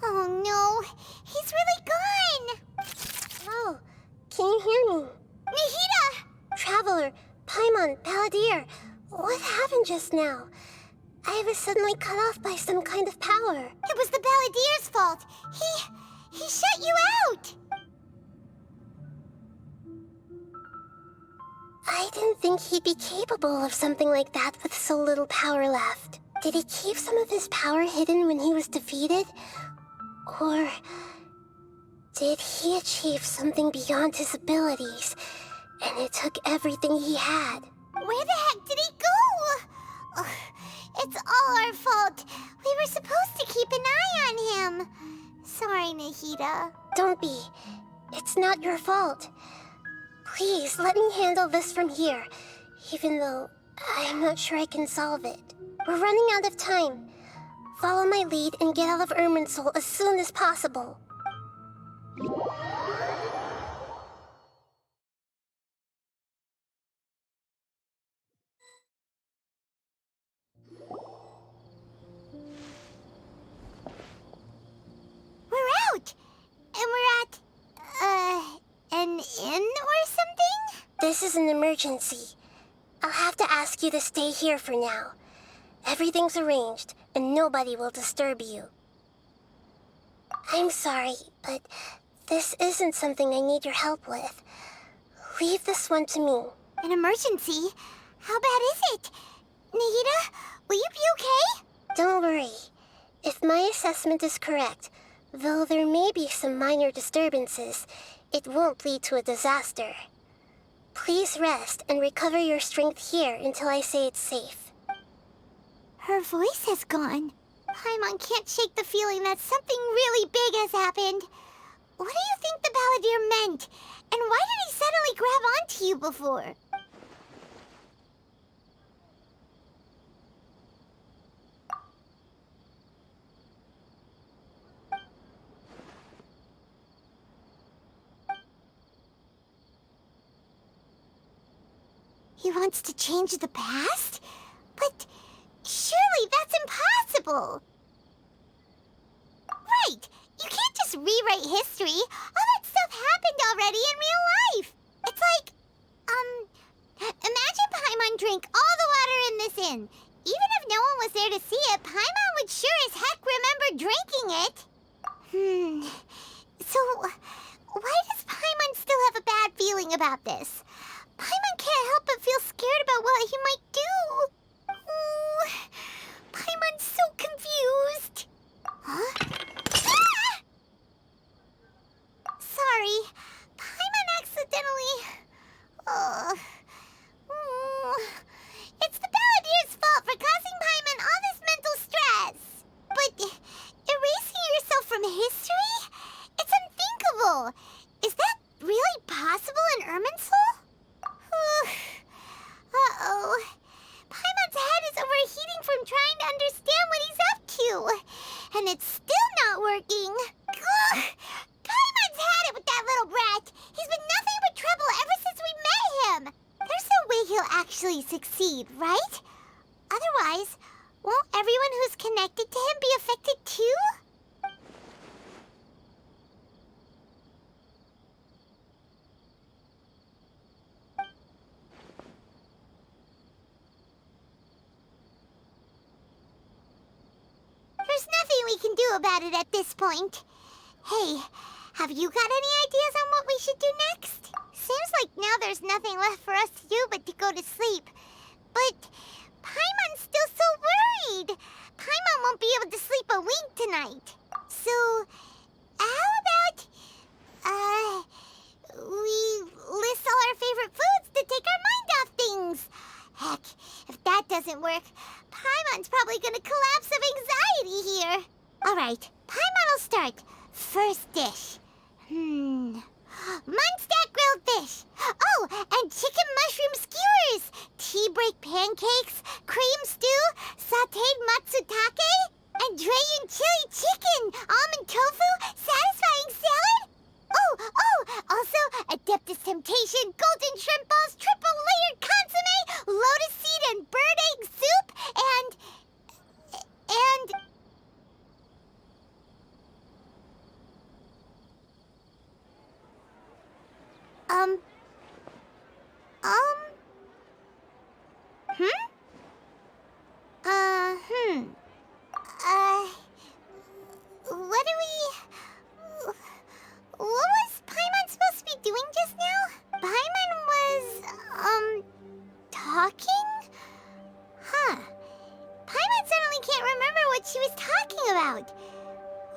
Oh no, he's really gone! Oh, can you hear me? Nahida! Traveler, Paimon, Balladeer, what happened just now? I was suddenly cut off by some kind of power. It was the Balladeer's fault. He shut you out! I didn't think he'd be capable of something like that with so little power left. Did he keep some of his power hidden when he was defeated? Or did he achieve something beyond his abilities, and it took everything he had? Where the heck did he go? Ugh, it's all our fault. We were supposed to keep an eye on him. Sorry, Nahida. Don't be. It's not your fault. Please, let me handle this from here, even though I'm not sure I can solve it. We're running out of time. Follow my lead and get out of Irminsul as soon as possible. We're out! And we're at, an inn or something? This is an emergency. I'll have to ask you to stay here for now. Everything's arranged, and nobody will disturb you. I'm sorry, but this isn't something I need your help with. Leave this one to me. An emergency? How bad is it? Nahida, will you be okay? Don't worry. If my assessment is correct, though there may be some minor disturbances, it won't lead to a disaster. Please rest and recover your strength here until I say it's safe. Her voice has gone. Paimon can't shake the feeling that something really big has happened. What do you think the Balladeer meant? And why did he suddenly grab onto you before? He wants to change the past? But surely that's impossible! Right! You can't just rewrite history! All that stuff happened already in real life! It's like, imagine Paimon drank all the water in this inn. Even if no one was there to see it, Paimon would sure as heck remember drinking it. So, why does Paimon still have a bad feeling about this? Paimon can't help but feel scared about what he might do. Oh, Paimon's so confused. Huh? Ah! Sorry, Paimon accidentally... It's the Balladeer's fault for causing Paimon all this mental stress. But erasing yourself from history? It's unthinkable. Is that really possible in Irminsul? Uh-oh. Paimon's head is overheating from trying to understand what he's up to. And it's still not working. Ugh. Paimon's had it with that little brat. He's been nothing but trouble ever since we met him. There's no way he'll actually succeed, right? Otherwise, won't everyone who's connected to him be affected too? There's nothing we can do about it at this point. Hey, have you got any ideas on what we should do next? Seems like now there's nothing left for us to do but to go to sleep. But Paimon's still so worried. doesn't work, Paimon's probably gonna collapse of anxiety here. Alright, Paimon will start. First dish. Munstack grilled fish. Oh, and chicken mushroom skewers. Tea break pancakes, cream stew, sauteed matsutake, and Dragon chili chicken, almond tofu, satisfying salad. Also Adeptus Temptation, golden shrimp balls, triple layered consomme, lotus seed and bird egg soup, and what was Paimon supposed to be doing just now? Paimon was, talking? Huh. Paimon suddenly can't remember what she was talking about.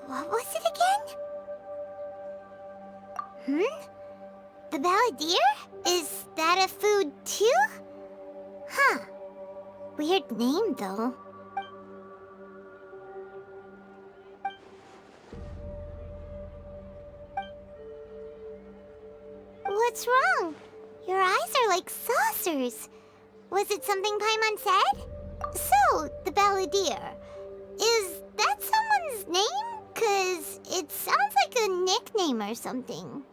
What was it again? The Balladeer? Is that a food too? Huh. Weird name, though. What's wrong? Your eyes are like saucers. Was it something Paimon said? So, the Balladeer. Is that someone's name? 'Cause it sounds like a nickname or something.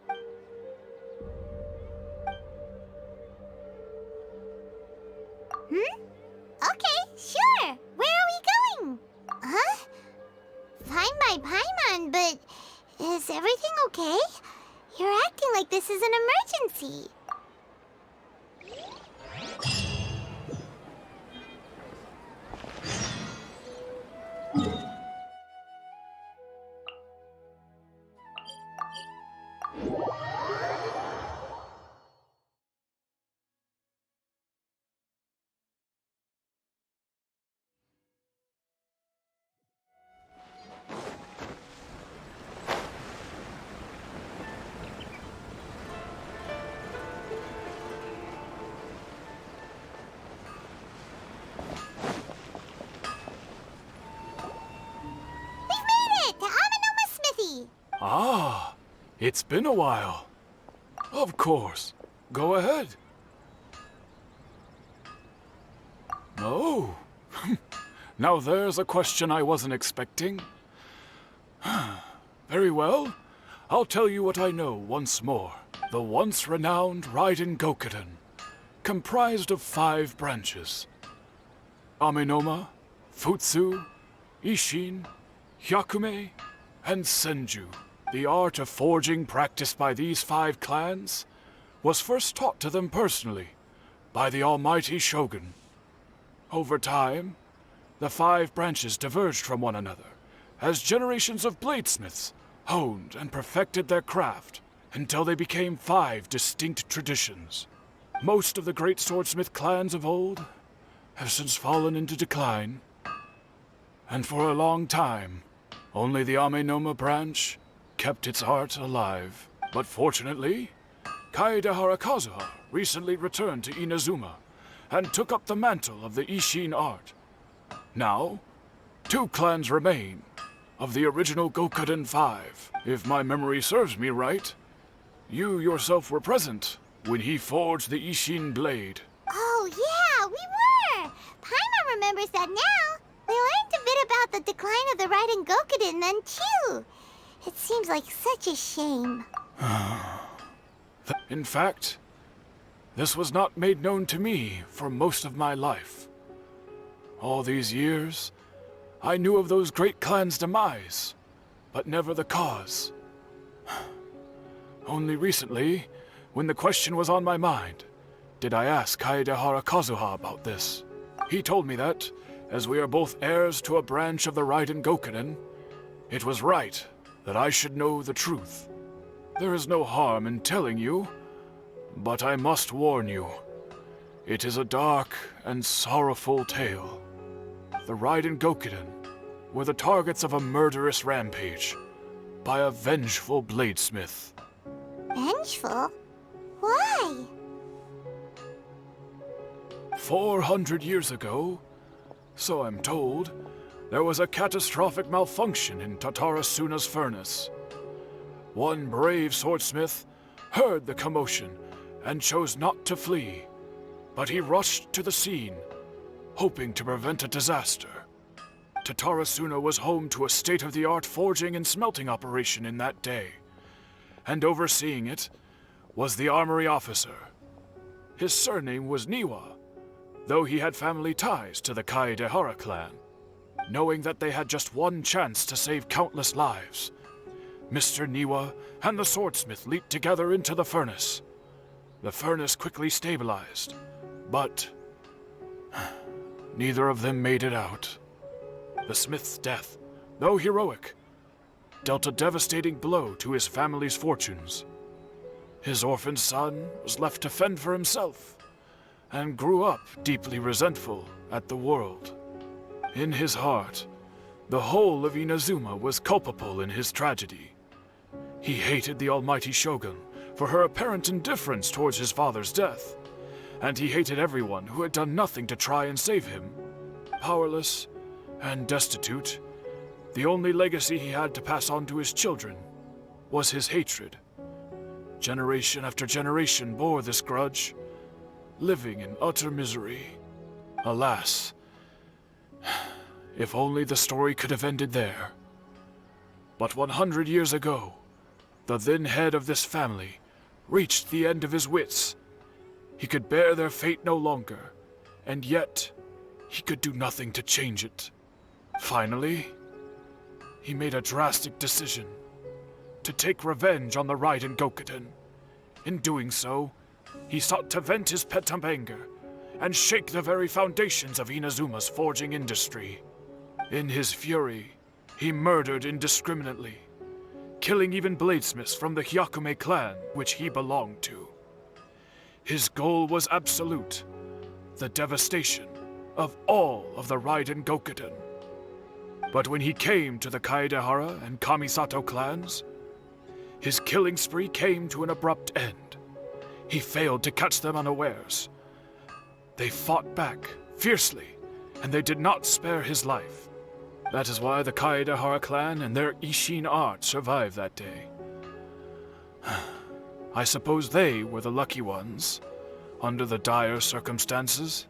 Okay, sure. Where are we going? Huh? Fine by Paimon, but is everything okay? You're acting like this is an emergency. Ah, it's been a while. Of course. Go ahead. Oh. Now there's a question I wasn't expecting. Very well. I'll tell you what I know once more. The once renowned Raiden Gokuden, comprised of 5 branches. Amenoma, Futsu, Ishin, Hyakume, and Senju. The art of forging practiced by these 5 clans was first taught to them personally by the almighty Shogun. Over time, the 5 branches diverged from one another as generations of bladesmiths honed and perfected their craft until they became 5 distinct traditions. Most of the great swordsmith clans of old have since fallen into decline, and for a long time, only the Amenoma branch kept its art alive. But fortunately, Kaedehara Kazuha recently returned to Inazuma and took up the mantle of the Ishin art. Now, 2 clans remain of the original Gokuden 5. If my memory serves me right, you yourself were present when he forged the Ishin blade. Oh yeah, we were! Paimon remembers that now. We learned a bit about the decline of the Raiden Gokuden then too. It seems like such a shame. In fact, this was not made known to me for most of my life. All these years, I knew of those great clans' demise, but never the cause. Only recently, when the question was on my mind, did I ask Kaedehara Kazuha about this. He told me that, as we are both heirs to a branch of the Raiden Gokuden, it was right that I should know the truth. There is no harm in telling you, but I must warn you. It is a dark and sorrowful tale. The Raiden Gokuden were the targets of a murderous rampage by a vengeful bladesmith. Vengeful? Why? 400 years ago, so I'm told, there was a catastrophic malfunction in Tatarasuna's furnace. One brave swordsmith heard the commotion and chose not to flee, but he rushed to the scene, hoping to prevent a disaster. Tatarasuna was home to a state-of-the-art forging and smelting operation in that day, and overseeing it was the armory officer. His surname was Niwa, though he had family ties to the Kaedehara clan. Knowing that they had just one chance to save countless lives, Mr. Niwa and the swordsmith leaped together into the furnace. The furnace quickly stabilized, but neither of them made it out. The smith's death, though heroic, dealt a devastating blow to his family's fortunes. His orphan son was left to fend for himself, and grew up deeply resentful at the world. In his heart, the whole of Inazuma was culpable in his tragedy. He hated the almighty shogun for her apparent indifference towards his father's death, and he hated everyone who had done nothing to try and save him. Powerless and destitute, the only legacy he had to pass on to his children was his hatred. Generation after generation bore this grudge, living in utter misery. Alas, if only the story could have ended there. But 100 years ago, the then head of this family reached the end of his wits. He could bear their fate no longer, and yet he could do nothing to change it. Finally, he made a drastic decision to take revenge on the Raiden Gokuden. In doing so, he sought to vent his pent-up anger and shake the very foundations of Inazuma's forging industry. In his fury, he murdered indiscriminately, killing even bladesmiths from the Hyakume clan which he belonged to. His goal was absolute, the devastation of all of the Raiden Gokuden. But when he came to the Kaedehara and Kamisato clans, his killing spree came to an abrupt end. He failed to catch them unawares. They fought back fiercely, and they did not spare his life. That is why the Kaedehara clan and their Ishin art survived that day. I suppose they were the lucky ones, under the dire circumstances.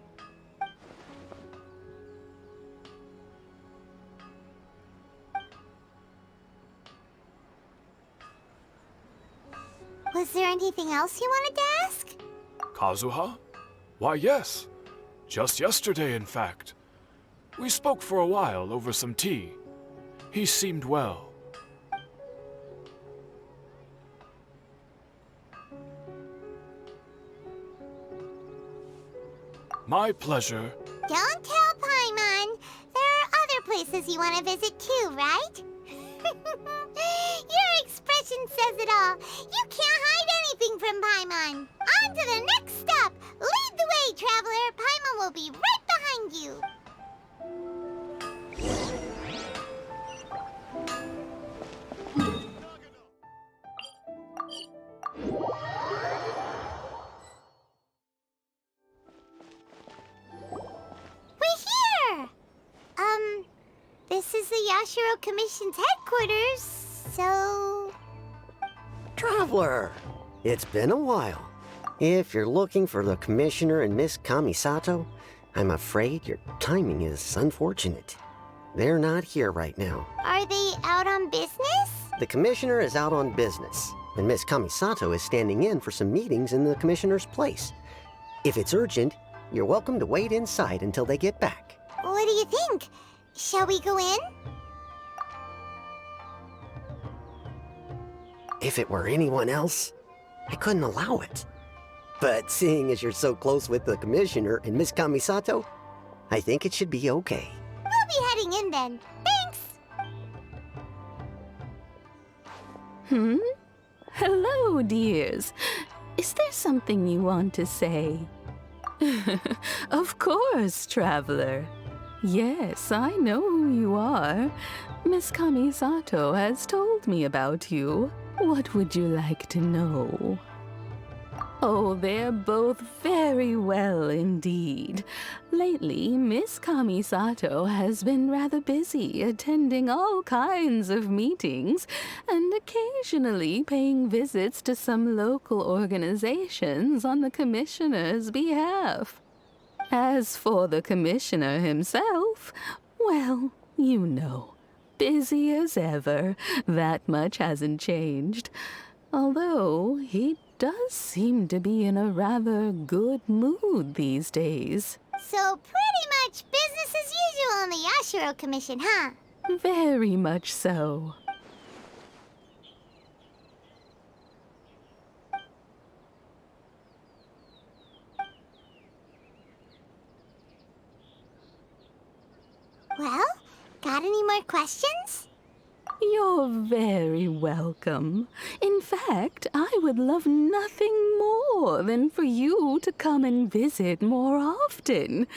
Was there anything else you wanted to ask? Kazuha? Why, yes. Just yesterday, in fact. We spoke for a while over some tea. He seemed well. My pleasure. Don't tell Paimon. There are other places you want to visit too, right? Your expression says it all. You can't hide anything from Paimon. On to the next stop. Lead the way, traveler. Paimon will be right behind you. We're here! This is the Yashiro Commission's headquarters, so... Traveler, it's been a while. If you're looking for the Commissioner and Miss Kamisato, I'm afraid your timing is unfortunate. They're not here right now. Are they out on business? The Commissioner is out on business, and Miss Kamisato is standing in for some meetings in the Commissioner's place. If it's urgent, you're welcome to wait inside until they get back. What do you think? Shall we go in? If it were anyone else, I couldn't allow it. But seeing as you're so close with the Commissioner and Miss Kamisato, I think it should be okay. We'll be heading in then. Thanks! Hello, dears. Is there something you want to say? Of course, traveler. Yes, I know who you are. Miss Kamisato has told me about you. What would you like to know? Oh, they're both very well indeed. Lately, Miss Kamisato has been rather busy attending all kinds of meetings and occasionally paying visits to some local organizations on the commissioner's behalf. As for the commissioner himself, well, you know, busy as ever. That much hasn't changed. Although he does seem to be in a rather good mood these days. So pretty much business as usual in the Yashiro Commission, huh? Very much so. Well, got any more questions? You're very welcome. In fact, I would love nothing more than for you to come and visit more often.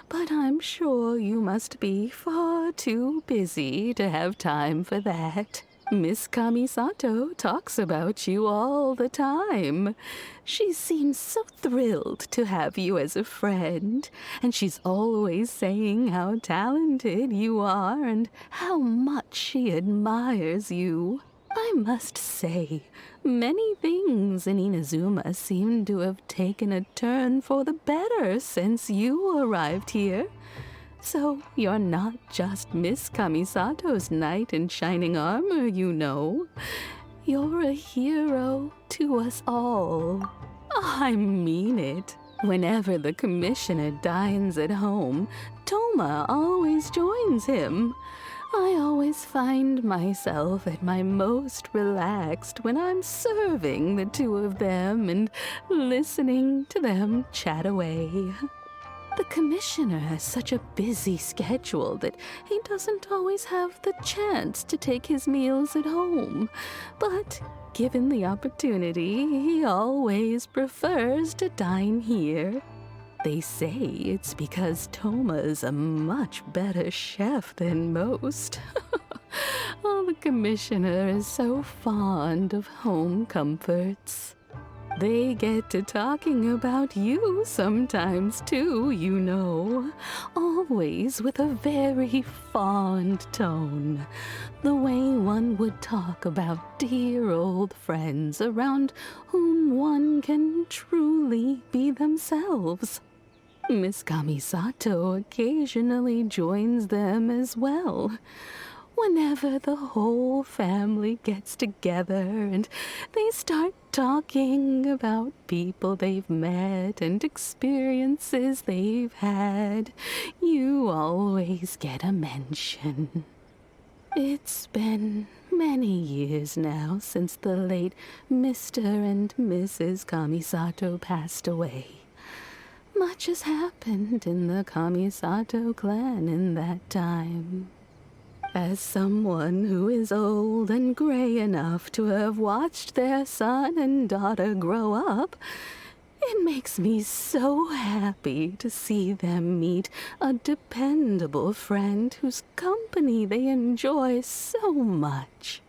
But I'm sure you must be far too busy to have time for that. Miss Kamisato talks about you all the time. She seems so thrilled to have you as a friend, and she's always saying how talented you are and how much she admires you. I must say, many things in Inazuma seem to have taken a turn for the better since you arrived here. So you're not just Miss Kamisato's knight in shining armor, you know. You're a hero to us all. I mean it. Whenever the commissioner dines at home, Toma always joins him. I always find myself at my most relaxed when I'm serving the two of them and listening to them chat away. The commissioner has such a busy schedule that he doesn't always have the chance to take his meals at home. But given the opportunity, he always prefers to dine here. They say it's because Toma's a much better chef than most. Oh, the commissioner is so fond of home comforts. They get to talking about you sometimes too, you know. Always with a very fond tone. The way one would talk about dear old friends around whom one can truly be themselves. Miss Kamisato occasionally joins them as well. Whenever the whole family gets together and they start talking about people they've met and experiences they've had, you always get a mention. It's been many years now since the late Mr. and Mrs. Kamisato passed away. Much has happened in the Kamisato clan in that time. As someone who is old and gray enough to have watched their son and daughter grow up, it makes me so happy to see them meet a dependable friend whose company they enjoy so much.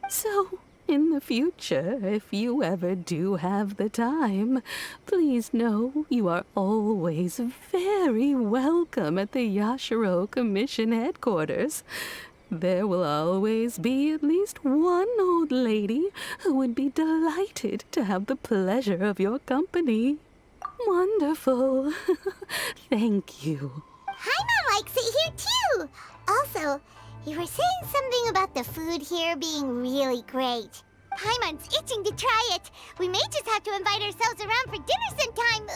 So, in the future, if you ever do have the time, please know you are always very welcome at the Yashiro Commission headquarters. There will always be at least one old lady who would be delighted to have the pleasure of your company. Wonderful. Thank you. Paimon likes it here too. Also, you were saying something about the food here being really great. Paimon's itching to try it. We may just have to invite ourselves around for dinner sometime.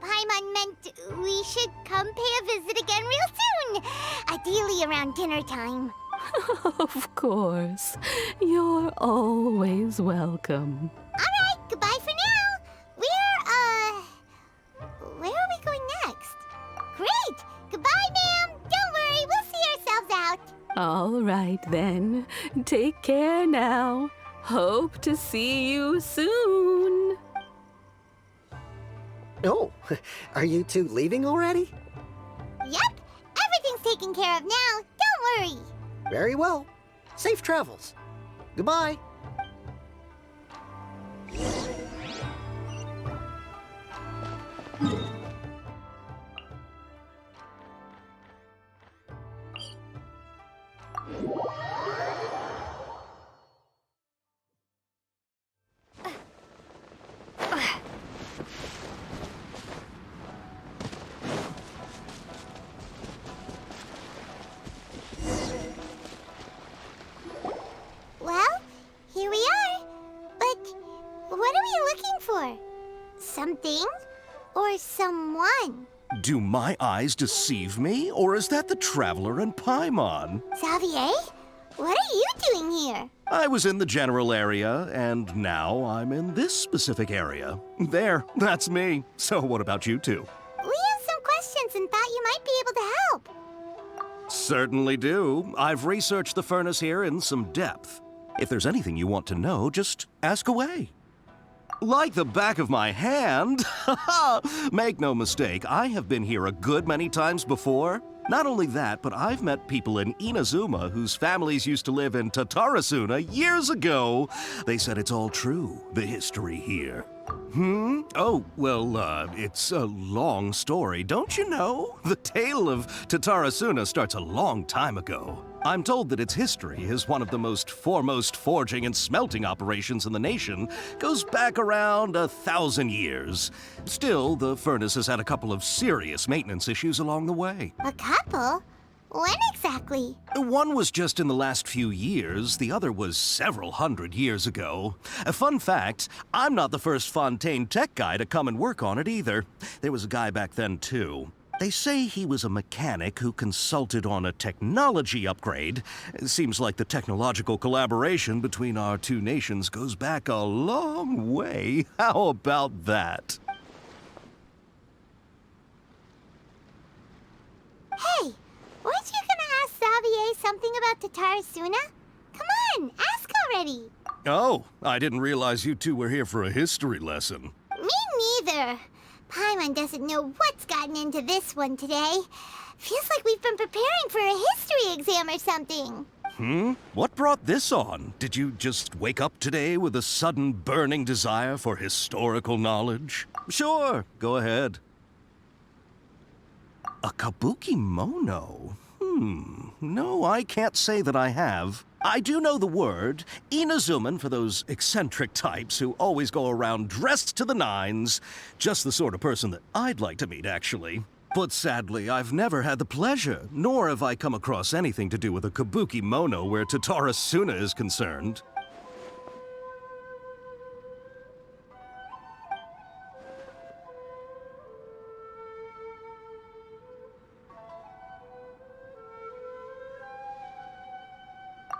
Paimon meant we should come pay a visit again real soon. Ideally around dinner time. Of course. You're always welcome. Alright, goodbye for now. Where are we going next? Great! Goodbye, ma'am. Don't worry, we'll see ourselves out. All right, then. Take care now. Hope to see you soon. Oh, are you two leaving already? Yep, everything's taken care of now. Don't worry. Very well. Safe travels. Goodbye. something. Or someone. Do my eyes deceive me, or is that the Traveler and Paimon? Xavier? What are you doing here? I was in the general area, and now I'm in this specific area. There, that's me. So what about you two? We have some questions and thought you might be able to help. Certainly do. I've researched the furnace here in some depth. If there's anything you want to know, just ask away. Like the back of my hand. Make no mistake, I have been here a good many times before. Not only that, but I've met people in Inazuma whose families used to live in Tatarasuna years ago. They said it's all true, the history here. Oh, well, it's a long story, don't you know? The tale of Tatarasuna starts a long time ago. I'm told that its history is one of the most foremost forging and smelting operations in the nation, goes back around 1,000 years. Still, the furnace has had a couple of serious maintenance issues along the way. A couple? When exactly? One was just in the last few years, the other was several hundred years ago. A fun fact, I'm not the first Fontaine tech guy to come and work on it either. There was a guy back then too. They say he was a mechanic who consulted on a technology upgrade. It seems like the technological collaboration between our two nations goes back a long way. How about that? Hey, weren't you gonna ask Xavier something about Tatarasuna? Come on, ask already. Oh, I didn't realize you two were here for a history lesson. Me neither. Paimon doesn't know what's gotten into this one today. Feels like we've been preparing for a history exam or something. What brought this on? Did you just wake up today with a sudden burning desire for historical knowledge? Sure, go ahead. A kabuki mono? No, I can't say that I have. I do know the word, Inazuman for those eccentric types who always go around dressed to the nines. Just the sort of person that I'd like to meet, actually. But sadly, I've never had the pleasure, nor have I come across anything to do with a kabuki mono where Tatarasuna is concerned.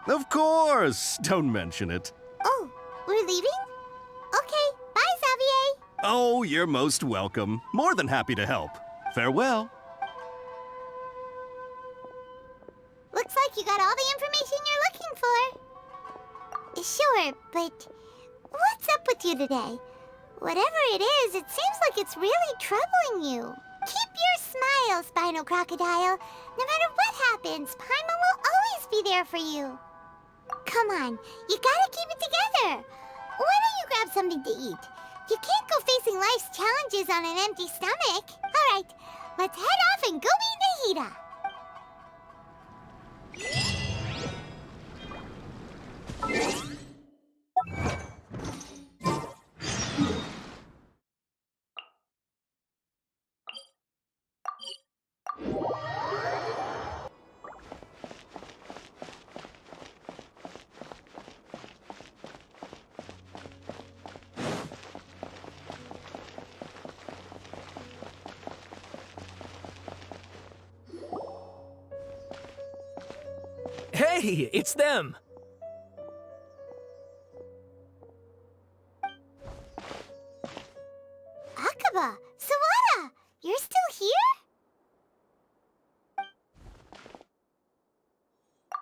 Of course! Don't mention it. Oh, we're leaving? Okay, bye, Xavier. Oh, you're most welcome. More than happy to help. Farewell. Looks like you got all the information you're looking for. Sure, but what's up with you today? Whatever it is, it seems like it's really troubling you. Keep your smile, Spinal Crocodile. No matter what happens, Paimon will always be there for you. Come on, you gotta keep it together. Why don't you grab something to eat? You can't go facing life's challenges on an empty stomach. All right, let's head off and go meet Nahida. Hey, it's them! Akaba, Sawada, you're still here?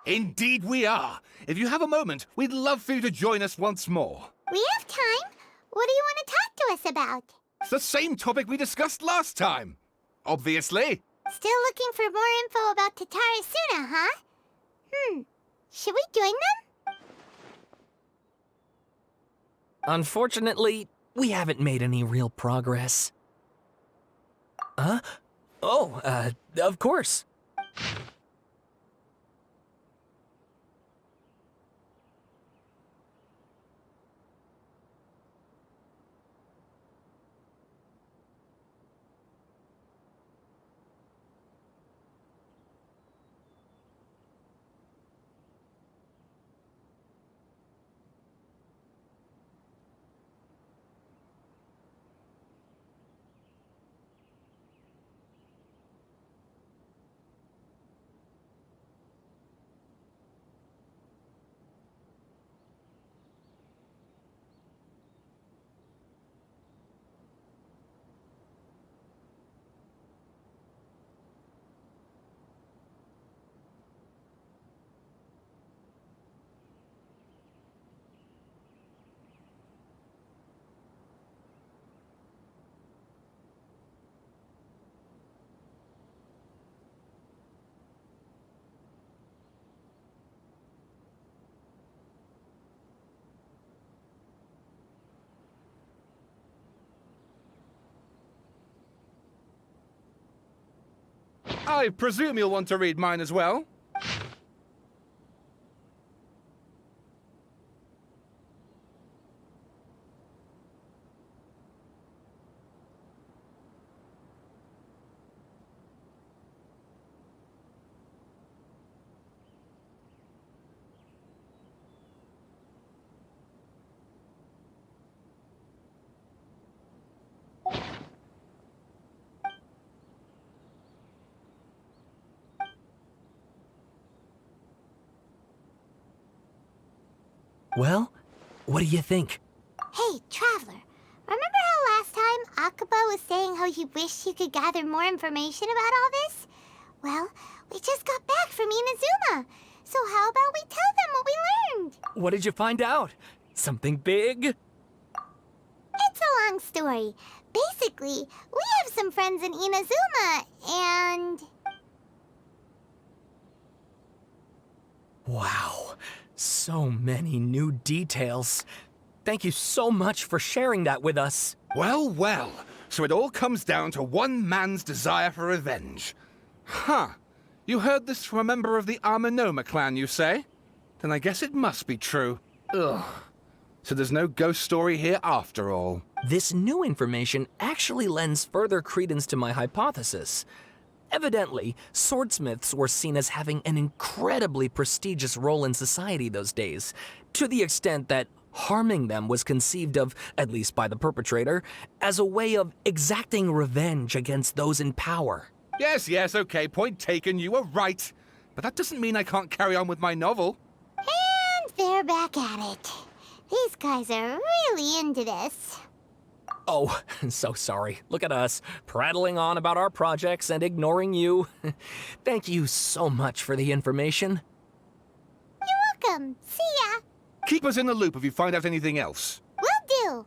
Indeed we are. If you have a moment, we'd love for you to join us once more. We have time. What do you want to talk to us about? It's the same topic we discussed last time. Obviously. Still looking for more info about Tatarasuna, huh? Should we join them? Unfortunately, we haven't made any real progress. Huh? Oh, of course. I presume you'll want to read mine as well. Well, what do you think? Hey, Traveler, remember how last time Akaba was saying how he wished he could gather more information about all this? Well, we just got back from Inazuma, so how about we tell them what we learned? What did you find out? Something big? It's a long story. Basically, we have some friends in Inazuma, and... Wow, so many new details. Thank you so much for sharing that with us. Well, well. So it all comes down to one man's desire for revenge. Huh. You heard this from a member of the Aminoma clan, you say? Then I guess it must be true. Ugh. So there's no ghost story here after all. This new information actually lends further credence to my hypothesis. Evidently, swordsmiths were seen as having an incredibly prestigious role in society those days, to the extent that harming them was conceived of, at least by the perpetrator, as a way of exacting revenge against those in power. Yes, okay, point taken, you were right. But that doesn't mean I can't carry on with my novel. And they're back at it. These guys are really into this. Oh, so sorry. Look at us, prattling on about our projects and ignoring you. Thank you so much for the information. You're welcome. See ya. Keep us in the loop if you find out anything else. Will do.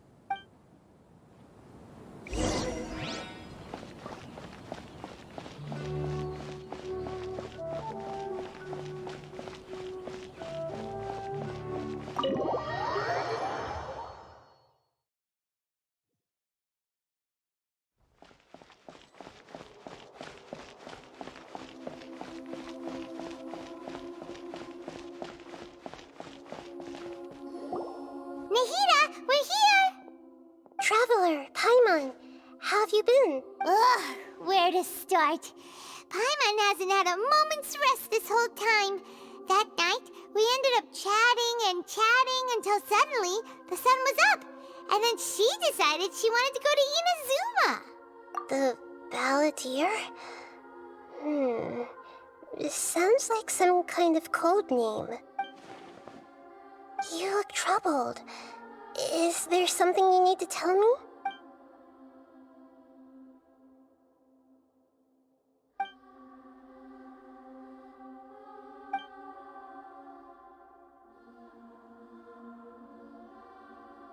Nahida, we're here! Traveler, Paimon, how have you been? Ugh, where to start? Paimon hasn't had a moment's rest this whole time. That night, we ended up chatting and chatting until suddenly the sun was up. And then she decided she wanted to go to Inazuma. The Balladeer? This sounds like some kind of code name. You look troubled. Is there something you need to tell me?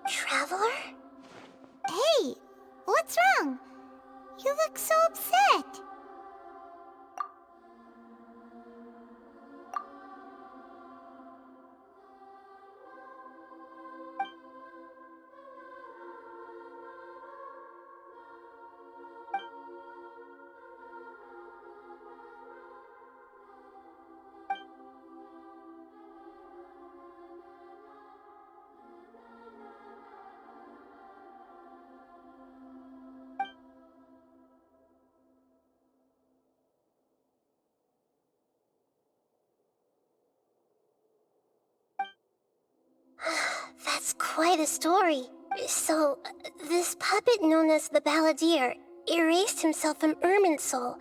Traveler? Hey, what's wrong? You look so upset. That's quite a story. So, this puppet known as the Balladeer erased himself from Irminsul,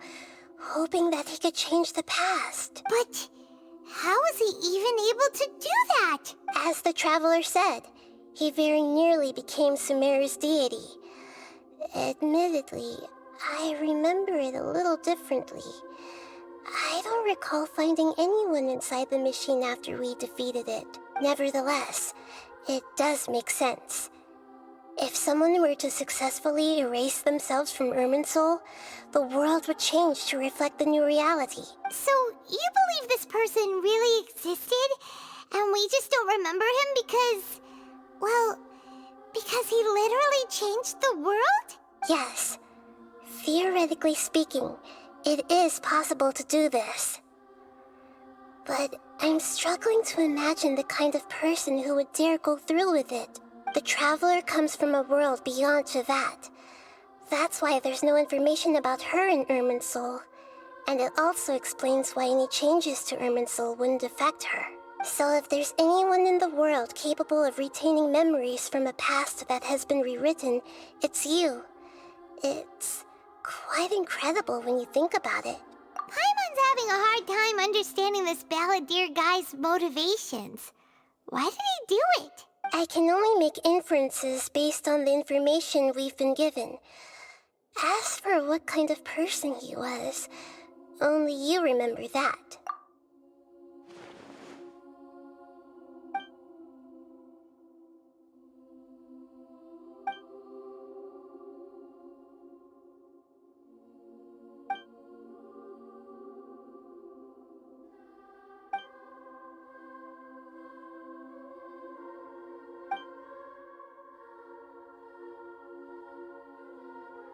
hoping that he could change the past. But how was he even able to do that? As the Traveler said, he very nearly became Sumeru's deity. Admittedly, I remember it a little differently. I don't recall finding anyone inside the machine after we defeated it. Nevertheless, it does make sense. If someone were to successfully erase themselves from Irminsul, the world would change to reflect the new reality. So, you believe this person really existed? And we just don't remember him because... well, because he literally changed the world? Yes. Theoretically speaking, It is possible to do this. But I'm struggling to imagine the kind of person who would dare go through with it. The Traveler comes from a world beyond Javat. That's why there's no information about her in Irminsul. And it also explains why any changes to Irminsul wouldn't affect her. So if there's anyone in the world capable of retaining memories from a past that has been rewritten, it's you. It's quite incredible when you think about it. Paimon's having a hard time understanding this balladeer guy's motivations. Why did he do it? I can only make inferences based on the information we've been given. As for what kind of person he was, only you remember that.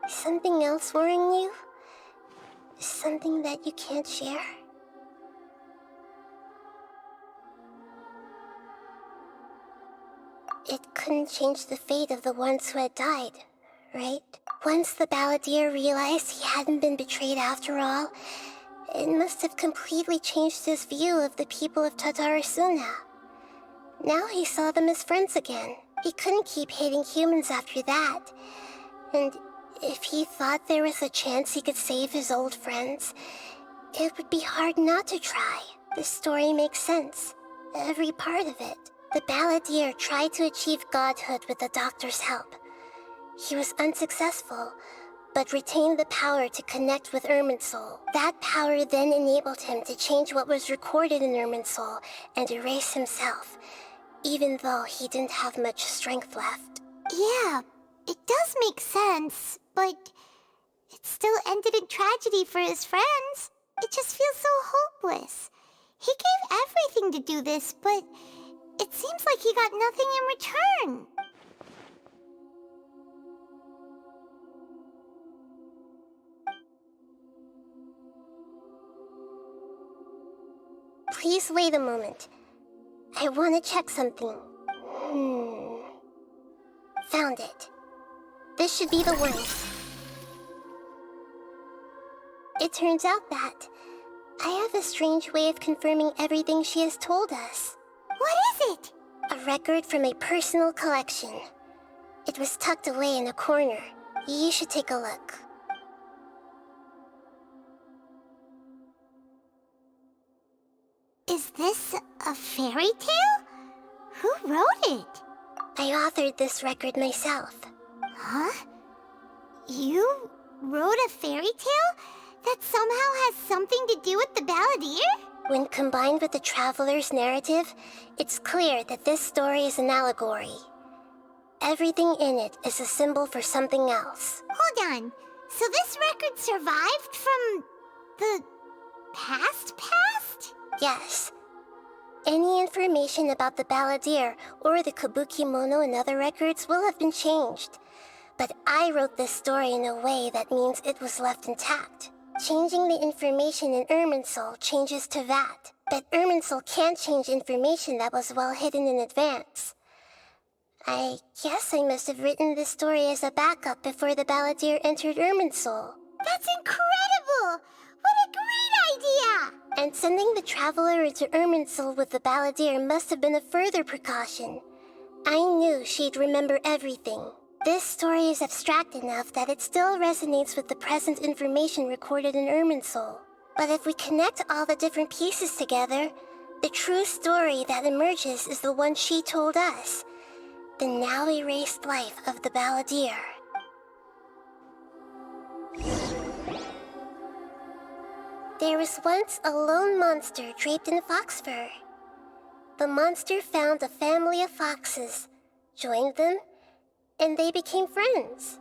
Something else worrying you? Something that you can't share? It couldn't change the fate of the ones who had died, right? Once the balladeer realized he hadn't been betrayed after all, it must have completely changed his view of the people of Tatarasuna. Now he saw them as friends again. He couldn't keep hating humans after that. And if he thought there was a chance he could save his old friends, it would be hard not to try. The story makes sense. Every part of it. The balladeer tried to achieve godhood with the doctor's help. He was unsuccessful, but retained the power to connect with Irminsul. That power then enabled him to change what was recorded in Irminsul and erase himself, even though he didn't have much strength left. Yeah, it does make sense, but it still ended in tragedy for his friends. It just feels so hopeless. He gave everything to do this, but it seems like he got nothing in return. Please wait a moment. I want to check something. Found it. This should be the one. It turns out that I have a strange way of confirming everything she has told us. What is it? A record from a personal collection. It was tucked away in a corner. You should take a look. Is this a fairy tale? Who wrote it? I authored this record myself. Huh? You wrote a fairy tale that somehow has something to do with the balladeer? When combined with the Traveler's narrative, it's clear that this story is an allegory. Everything in it is a symbol for something else. Hold on. So this record survived from the past? Yes. Any information about the balladeer or the kabuki mono in other records will have been changed. But I wrote this story in a way that means it was left intact. Changing the information in Irminsul changes to that. But Irminsul can't change information that was well hidden in advance. I guess I must have written this story as a backup before the balladeer entered Irminsul. That's incredible! What a great idea! And sending the Traveler into Irminsul with the balladeer must have been a further precaution. I knew she'd remember everything. This story is abstract enough that it still resonates with the present information recorded in Irminsul. But if we connect all the different pieces together, the true story that emerges is the one she told us. The now erased life of the balladeer. There was once a lone monster draped in fox fur. The monster found a family of foxes, joined them, and they became friends.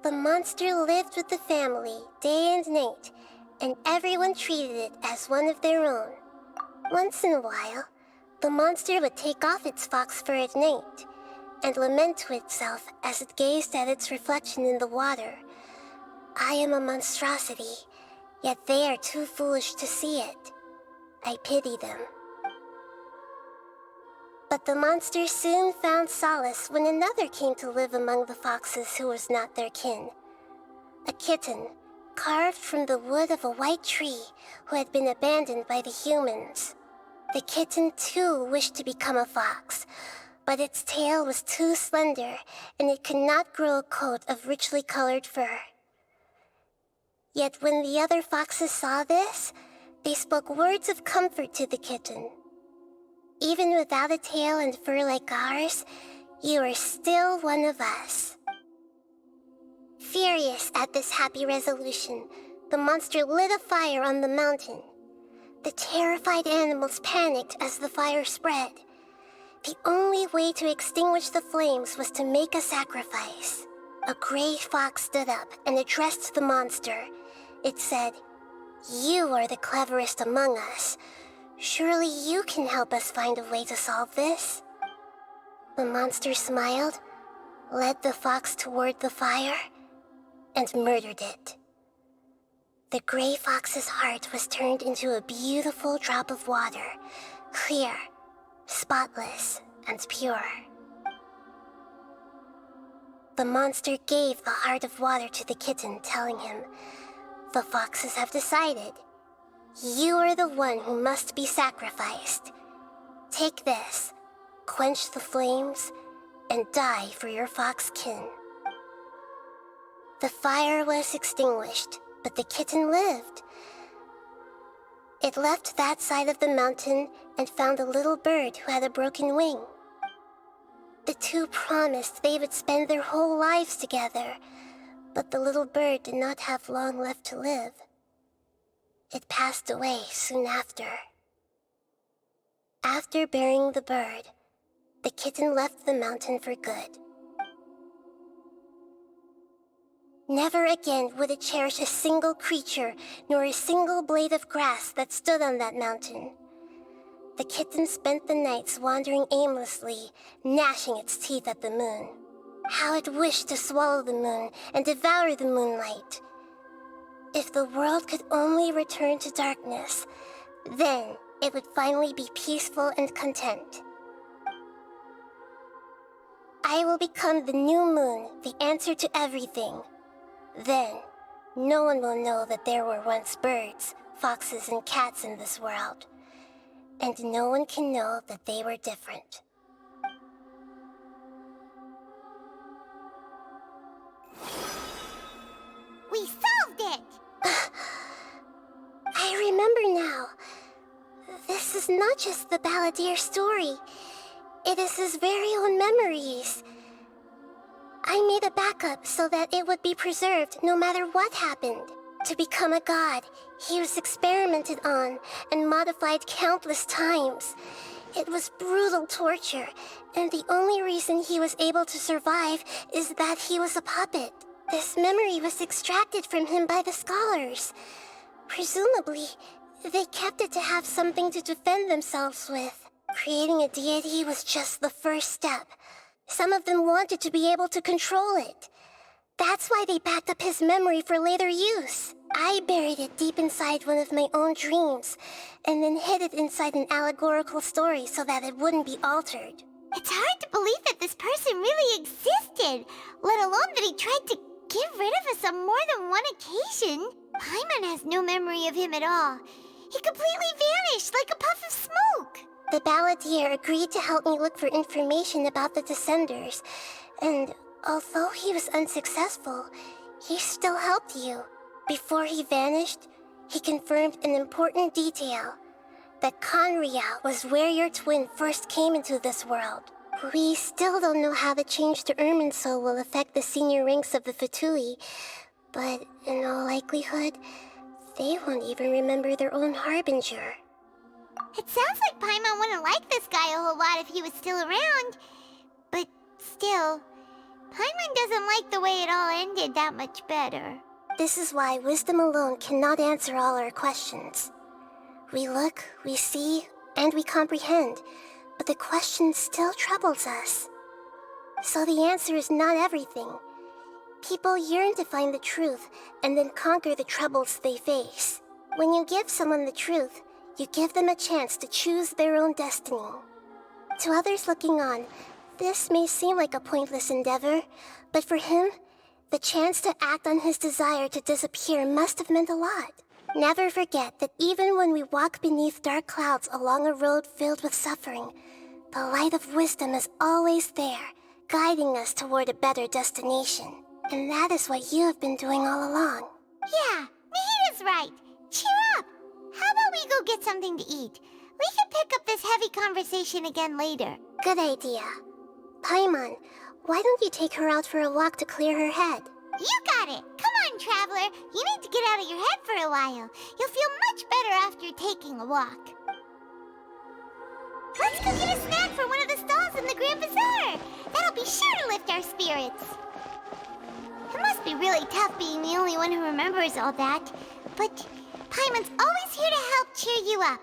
The monster lived with the family day and night, and everyone treated it as one of their own. Once in a while, the monster would take off its fox fur at night and lament to itself as it gazed at its reflection in the water. I am a monstrosity, Yet they are too foolish to see it. I pity them. But the monsters soon found solace when another came to live among the foxes who was not their kin. A kitten, carved from the wood of a white tree who had been abandoned by the humans. The kitten too wished to become a fox, but its tail was too slender and it could not grow a coat of richly colored fur. Yet when the other foxes saw this, they spoke words of comfort to the kitten. Even without a tail and fur like ours, you are still one of us. Furious at this happy resolution, the monster lit a fire on the mountain. The terrified animals panicked as the fire spread. The only way to extinguish the flames was to make a sacrifice. A gray fox stood up and addressed the monster. It said, "You are the cleverest among us. Surely you can help us find a way to solve this." The monster smiled, led the fox toward the fire, and murdered it. The gray fox's heart was turned into a beautiful drop of water, clear, spotless, and pure. The monster gave the heart of water to the kitten, telling him, "The foxes have decided. You are the one who must be sacrificed. Take this, quench the flames, and die for your fox kin." The fire was extinguished, but the kitten lived. It left that side of the mountain and found a little bird who had a broken wing. The two promised they would spend their whole lives together, but the little bird did not have long left to live. It passed away soon after. After burying the bird, the kitten left the mountain for good. Never again would it cherish a single creature, nor a single blade of grass that stood on that mountain. The kitten spent the nights wandering aimlessly, gnashing its teeth at the moon. How it wished to swallow the moon and devour the moonlight. If the world could only return to darkness, then it would finally be peaceful and content. I will become the new moon, the answer to everything. Then, no one will know that there were once birds, foxes, and cats in this world. And no one can know that they were different. We solved it! I remember now. This is not just the Balladeer story. It is his very own memories. I made a backup so that it would be preserved no matter what happened. To become a god, he was experimented on and modified countless times. It was brutal torture, and the only reason he was able to survive is that he was a puppet. This memory was extracted from him by the scholars. Presumably, they kept it to have something to defend themselves with. Creating a deity was just the first step. Some of them wanted to be able to control it. That's why they backed up his memory for later use. I buried it deep inside one of my own dreams, and then hid it inside an allegorical story so that it wouldn't be altered. It's hard to believe that this person really existed, let alone that he tried to get rid of us on more than one occasion. Paimon has no memory of him at all. He completely vanished like a puff of smoke. The Balladeer agreed to help me look for information about the Descenders, and although he was unsuccessful, he still helped you. Before he vanished, he confirmed an important detail, that Conria was where your twin first came into this world. We still don't know how the change to Irminsul will affect the senior ranks of the Fatui, but in all likelihood, they won't even remember their own Harbinger. It sounds like Paimon wouldn't like this guy a whole lot if he was still around. But still, Paimon doesn't like the way it all ended that much better. This is why wisdom alone cannot answer all our questions. We look, we see, and we comprehend, but the question still troubles us. So the answer is not everything. People yearn to find the truth and then conquer the troubles they face. When you give someone the truth, you give them a chance to choose their own destiny. To others looking on, this may seem like a pointless endeavor, but for him, the chance to act on his desire to disappear must have meant a lot. Never forget that even when we walk beneath dark clouds along a road filled with suffering, the light of wisdom is always there, guiding us toward a better destination. And that is what you have been doing all along. Yeah, Nahita's right. Cheer up. How about we go get something to eat? We can pick up this heavy conversation again later. Good idea. Paimon, why don't you take her out for a walk to clear her head? You got it. Come on, Traveler. You need to get out of your head for a while. You'll feel much better after taking a walk. Let's go get a snack from one of the stalls in the Grand Bazaar. That'll be sure to lift our spirits. It must be really tough being the only one who remembers all that. But Paimon's always here to help cheer you up.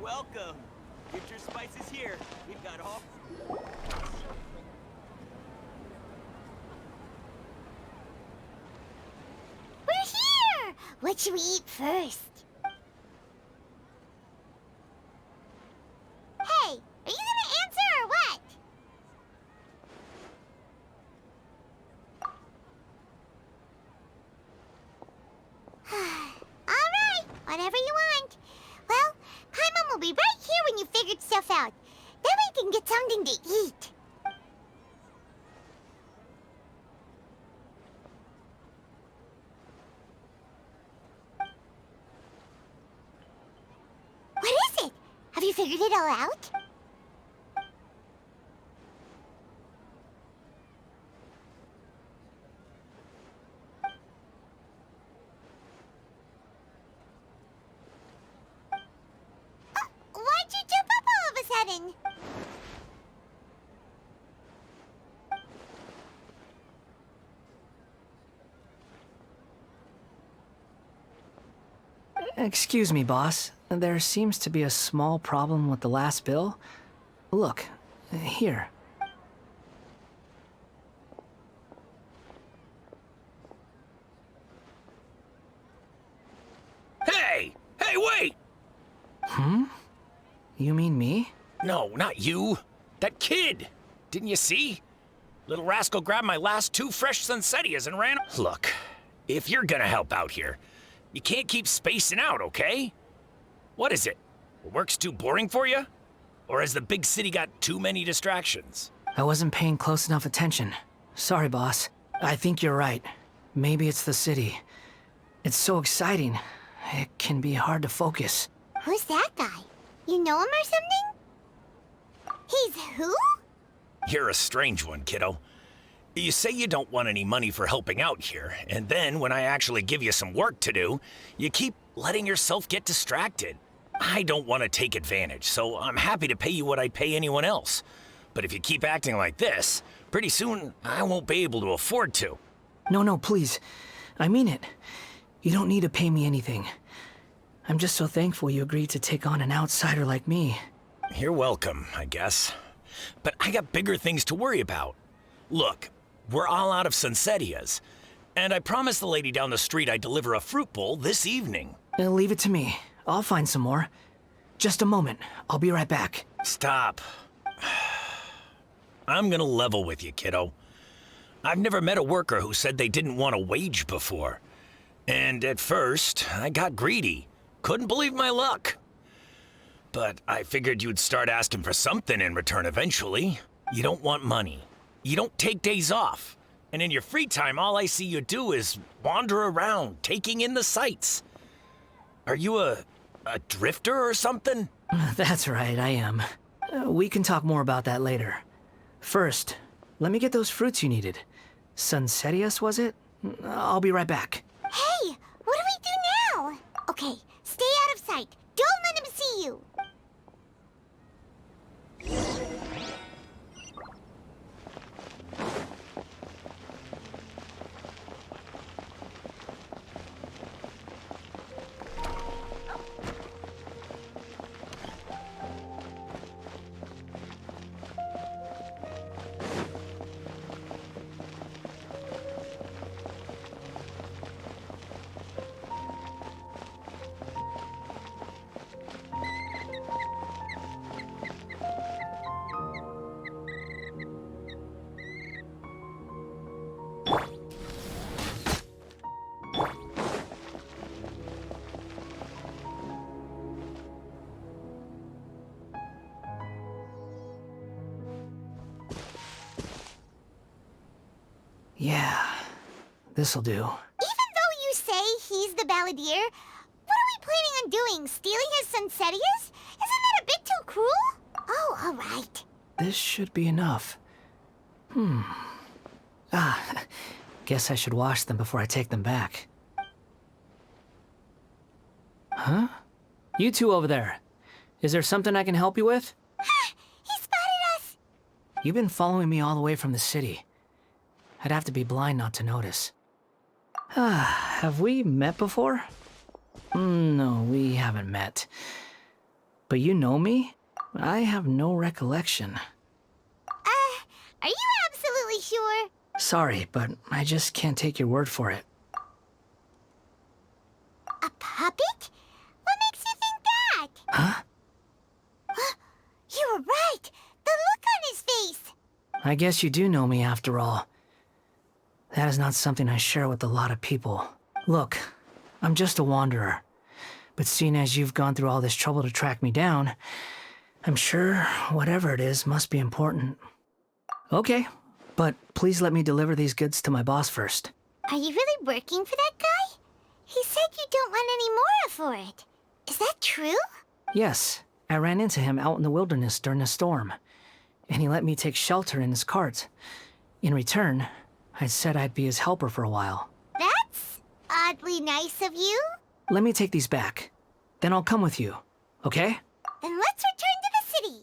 Welcome. Get your spices here. We've got all... We're here! What should we eat first? Hey, are you gonna answer or what? All right, whatever you want. Well, Paimon will be right here when you figured stuff out. Then we can get something to eat. What is it? Have you figured it all out? Why'd you jump up all of a sudden? Excuse me, boss. There seems to be a small problem with the last bill. Look, here. Hey! Hey, wait! Hmm? You mean me? No, not you. That kid! Didn't you see? Little rascal grabbed my last 2 fresh Sunsettias and ran... Look, if you're gonna help out here, you can't keep spacing out, okay? What is it? Work's too boring for you? Or has the big city got too many distractions? I wasn't paying close enough attention. Sorry, boss. I think you're right. Maybe it's the city. It's so exciting. It can be hard to focus. Who's that guy? You know him or something? He's who? You're a strange one, kiddo. You say you don't want any money for helping out here, and then when I actually give you some work to do, you keep letting yourself get distracted. I don't want to take advantage, so I'm happy to pay you what I'd pay anyone else. But if you keep acting like this, pretty soon I won't be able to afford to. No, please. I mean it. You don't need to pay me anything. I'm just so thankful you agreed to take on an outsider like me. You're welcome, I guess. But I got bigger things to worry about. Look, we're all out of Sunsetias, and I promised the lady down the street I'd deliver a fruit bowl this evening. Leave it to me. I'll find some more. Just a moment. I'll be right back. Stop. I'm gonna level with you, kiddo. I've never met a worker who said they didn't want a wage before. And at first, I got greedy. Couldn't believe my luck. But I figured you'd start asking for something in return eventually. You don't want money. You don't take days off. And in your free time, all I see you do is wander around, taking in the sights. Are you a drifter or something? That's right, I am. We can talk more about that later. First, let me get those fruits you needed. Sunsetias, was it? I'll be right back. Hey, what do we do now? Okay, stay out of sight. Don't let him see you. Yeah, this'll do. Even though you say he's the balladeer, what are we planning on doing? Stealing his Sunsetias? Isn't that a bit too cruel? Oh, all right. This should be enough. Guess I should wash them before I take them back. Huh? You two over there. Is there something I can help you with? He spotted us! You've been following me all the way from the city. I'd have to be blind not to notice. Have we met before? No, we haven't met. But you know me? I have no recollection. Are you absolutely sure? Sorry, but I just can't take your word for it. A puppet? What makes you think that? Huh? You were right! The look on his face! I guess you do know me after all. That is not something I share with a lot of people. Look, I'm just a wanderer. But seeing as you've gone through all this trouble to track me down, I'm sure whatever it is must be important. Okay, but please let me deliver these goods to my boss first. Are you really working for that guy? He said you don't want any more for it. Is that true? Yes, I ran into him out in the wilderness during a storm, and he let me take shelter in his cart. In return, I said I'd be his helper for a while. That's oddly nice of you. Let me take these back. Then I'll come with you, okay? Then let's return to the city.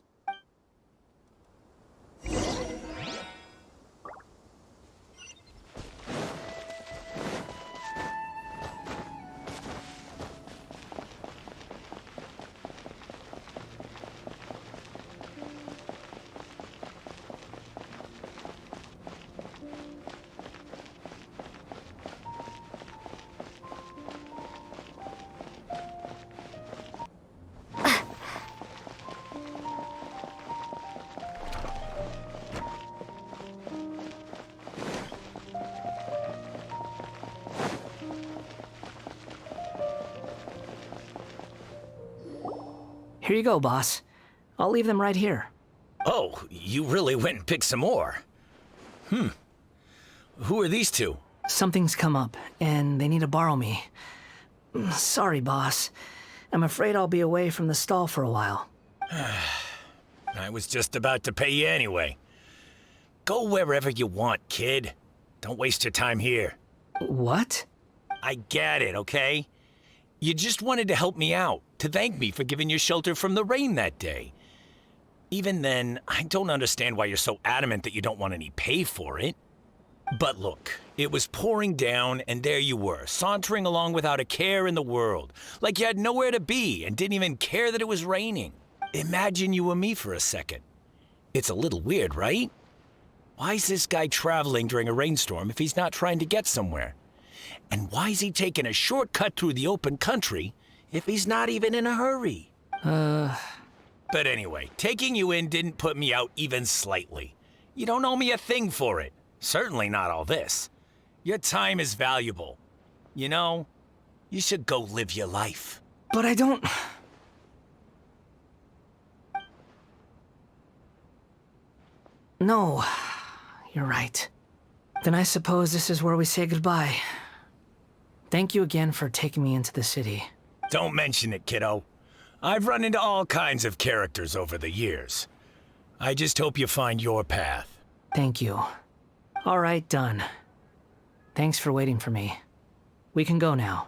Here you go, boss. I'll leave them right here. Oh, you really went and picked some more. Who are these two? Something's come up, and they need to borrow me. Sorry, boss. I'm afraid I'll be away from the stall for a while. I was just about to pay you anyway. Go wherever you want, kid. Don't waste your time here. What? I get it, okay? You just wanted to help me out, to thank me for giving you shelter from the rain that day. Even then, I don't understand why you're so adamant that you don't want any pay for it. But look, it was pouring down, and there you were, sauntering along without a care in the world, like you had nowhere to be and didn't even care that it was raining. Imagine you were me for a second. It's a little weird, right? Why is this guy traveling during a rainstorm if he's not trying to get somewhere? And why is he taking a shortcut through the open country if he's not even in a hurry? But anyway, taking you in didn't put me out even slightly. You don't owe me a thing for it. Certainly not all this. Your time is valuable. You know, you should go live your life. But I don't... No, you're right. Then I suppose this is where we say goodbye. Thank you again for taking me into the city. Don't mention it, kiddo. I've run into all kinds of characters over the years. I just hope you find your path. Thank you. All right, done. Thanks for waiting for me. We can go now.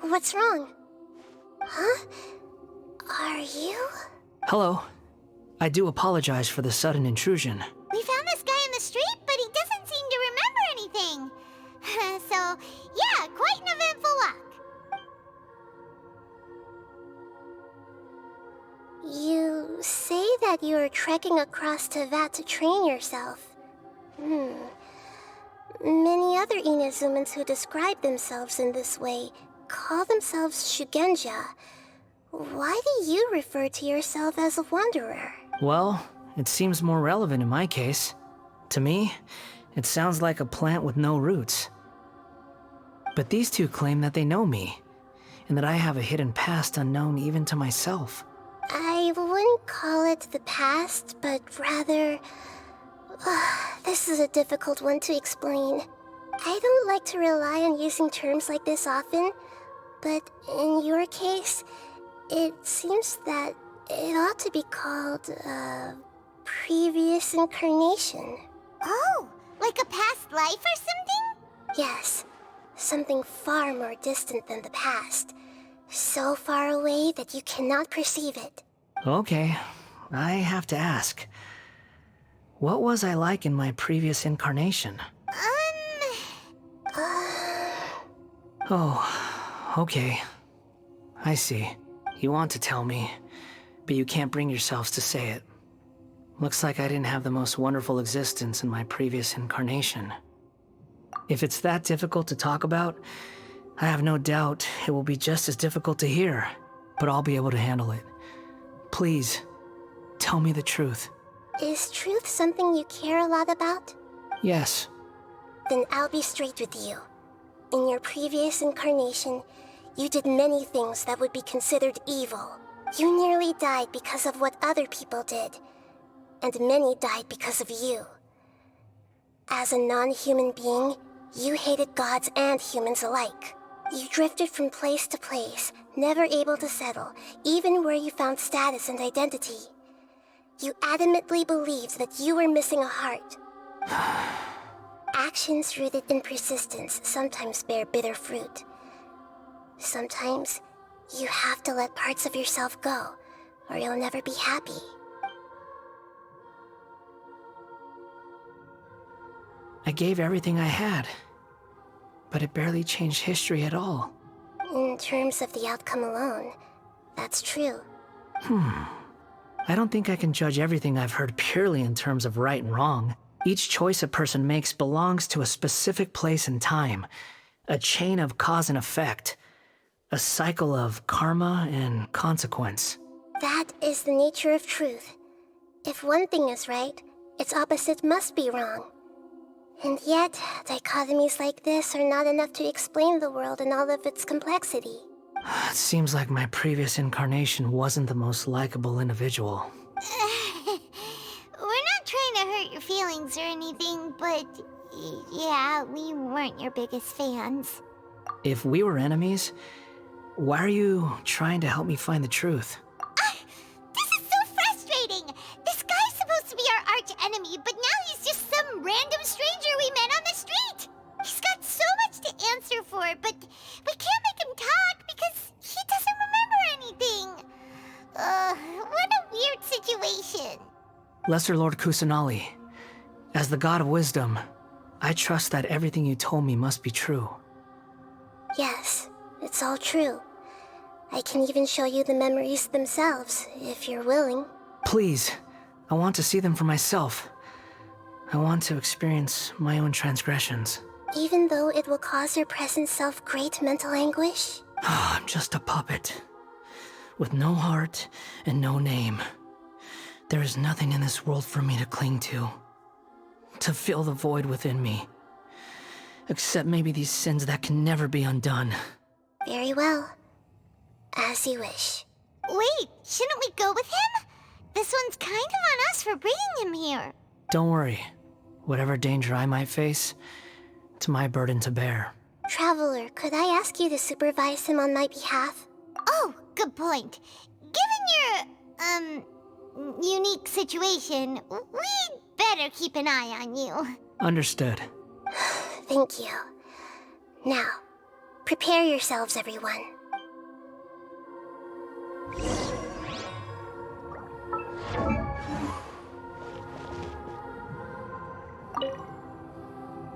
What's wrong? Huh? Are you? Hello. I do apologize for the sudden intrusion. We found this guy in the street, but he doesn't seem to remember anything. So, yeah, quite an eventful walk. You say that you are trekking across Tevat to train yourself. Many other Inazumans who describe themselves in this way call themselves Shugenja. Why do you refer to yourself as a wanderer? Well, it seems more relevant in my case. To me, it sounds like a plant with no roots. But these two claim that they know me, and that I have a hidden past unknown even to myself. I wouldn't call it the past, but rather... this is a difficult one to explain. I don't like to rely on using terms like this often, but in your case, it seems that it ought to be called, previous incarnation. Oh, like a past life or something? Yes, something far more distant than the past. So far away that you cannot perceive it. Okay, I have to ask. What was I like in my previous incarnation? Oh, okay. I see. You want to tell me, but you can't bring yourselves to say it. Looks like I didn't have the most wonderful existence in my previous incarnation. If it's that difficult to talk about, I have no doubt it will be just as difficult to hear, but I'll be able to handle it. Please, tell me the truth. Is truth something you care a lot about? Yes. Then I'll be straight with you. In your previous incarnation, you did many things that would be considered evil. You nearly died because of what other people did, and many died because of you. As a non-human being, you hated gods and humans alike. You drifted from place to place, never able to settle, even where you found status and identity. You adamantly believed that you were missing a heart. Actions rooted in persistence sometimes bear bitter fruit. Sometimes, you have to let parts of yourself go, or you'll never be happy. I gave everything I had, but it barely changed history at all. In terms of the outcome alone, that's true. I don't think I can judge everything I've heard purely in terms of right and wrong. Each choice a person makes belongs to a specific place and time, a chain of cause and effect, a cycle of karma and consequence. That is the nature of truth. If one thing is right, its opposite must be wrong. And yet, dichotomies like this are not enough to explain the world in all of its complexity. It seems like my previous incarnation wasn't the most likable individual. We're not trying to hurt your feelings or anything, but yeah, we weren't your biggest fans. If we were enemies, why are you trying to help me find the truth? This is so frustrating! This guy's supposed to be our arch enemy, but now he's just some random stranger we met on the street! He's got so much to answer for, but we can't make him talk because he doesn't remember anything. What a weird situation. Lesser Lord Kusanali, as the god of wisdom, I trust that everything you told me must be true. Yes, it's all true. I can even show you the memories themselves, if you're willing. Please, I want to see them for myself. I want to experience my own transgressions. Even though it will cause your present self great mental anguish? I'm just a puppet, with no heart and no name. There is nothing in this world for me to cling to fill the void within me. Except maybe these sins that can never be undone. Very well. As you wish. Wait, shouldn't we go with him? This one's kind of on us for bringing him here. Don't worry. Whatever danger I might face, it's my burden to bear. Traveler, could I ask you to supervise him on my behalf? Oh, good point. Given your, unique situation, we'd better keep an eye on you. Understood. Thank you. Now, prepare yourselves, everyone.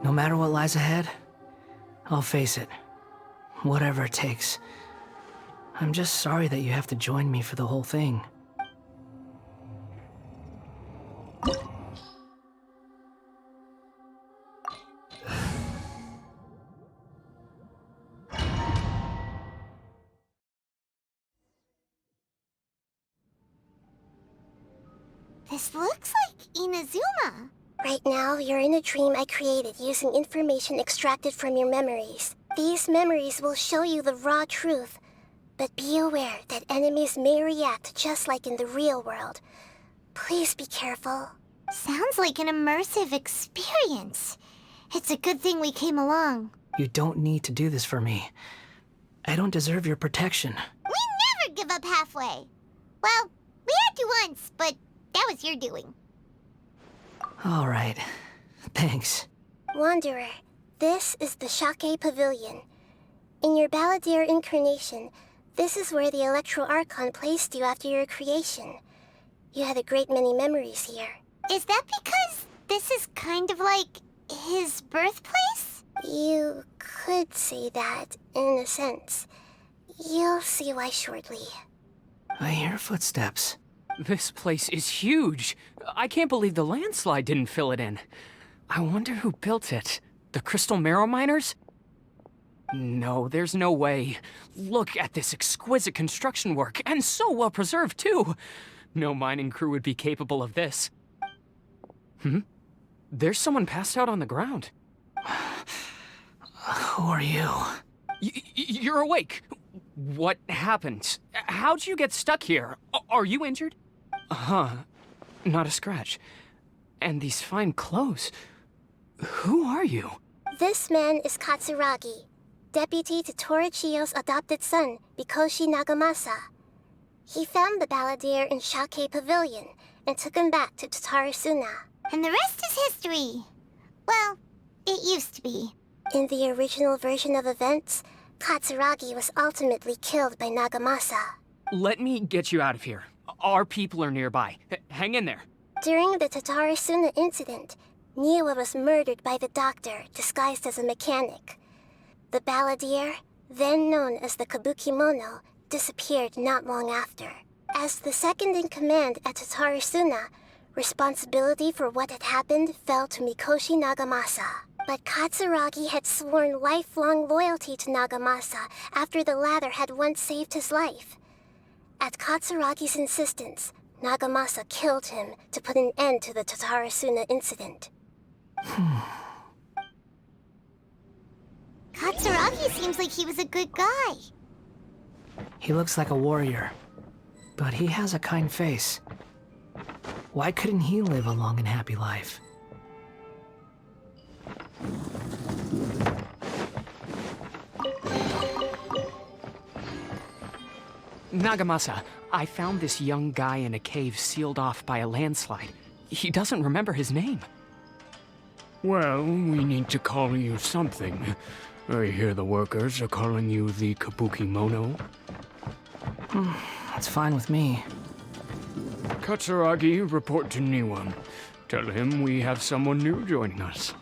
No matter what lies ahead, I'll face it. Whatever it takes. I'm just sorry that you have to join me for the whole thing. This looks like Inazuma. Right now, you're in a dream I created using information extracted from your memories. These memories will show you the raw truth, but be aware that enemies may react just like in the real world. Please be careful. Sounds like an immersive experience. It's a good thing we came along. You don't need to do this for me. I don't deserve your protection. We never give up halfway. Well, we had to once, but that was your doing. All right. Thanks. Wanderer, this is the Shake Pavilion. In your Balladeer incarnation, this is where the Electro Archon placed you after your creation. You had a great many memories here. Is that because this is kind of like his birthplace? You could say that, in a sense. You'll see why shortly. I hear footsteps. This place is huge. I can't believe the landslide didn't fill it in. I wonder who built it. The Crystal Marrow Miners? No, there's no way. Look at this exquisite construction work, and so well preserved, too. No mining crew would be capable of this. There's someone passed out on the ground. Who are you? You're awake. What happened? How'd you get stuck here? Are you injured? Not a scratch. And these fine clothes. Who are you? This man is Katsuragi, deputy to Torichiyo's adopted son, Mikoshi Nagamasa. He found the Balladeer in Shake Pavilion and took him back to Tatarasuna. And the rest is history. Well, it used to be. In the original version of events, Katsuragi was ultimately killed by Nagamasa. Let me get you out of here. Our people are nearby. Hang in there. During the Tatarasuna incident, Niwa was murdered by the doctor disguised as a mechanic. The Balladeer, then known as the Kabukimono, disappeared not long after. As the second in command at Tatarasuna, responsibility for what had happened fell to Mikoshi Nagamasa. But Katsuragi had sworn lifelong loyalty to Nagamasa after the latter had once saved his life. At Katsuragi's insistence, Nagamasa killed him to put an end to the Tatarasuna incident. Katsuragi seems like he was a good guy. He looks like a warrior, but he has a kind face. Why couldn't he live a long and happy life? Nagamasa, I found this young guy in a cave sealed off by a landslide. He doesn't remember his name. Well, we need to call you something. I hear the workers are calling you the Kabukimono. That's fine with me. Katsuragi, report to Niwan. Tell him we have someone new joining us.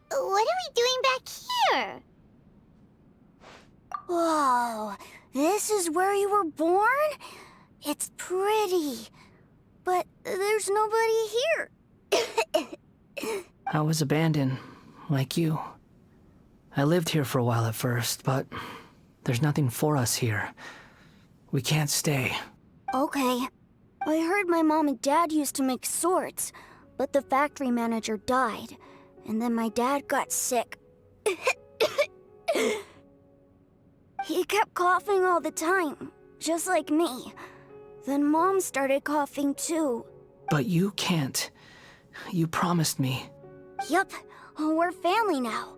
What are we doing back here? Whoa, this is where you were born? It's pretty, but there's nobody here. I was abandoned, like you. I lived here for a while at first, but there's nothing for us here. We can't stay. Okay. I heard my mom and dad used to make swords, but the factory manager died, and then my dad got sick. He kept coughing all the time, just like me. Then Mom started coughing too. But you can't. You promised me. Yup, we're family now.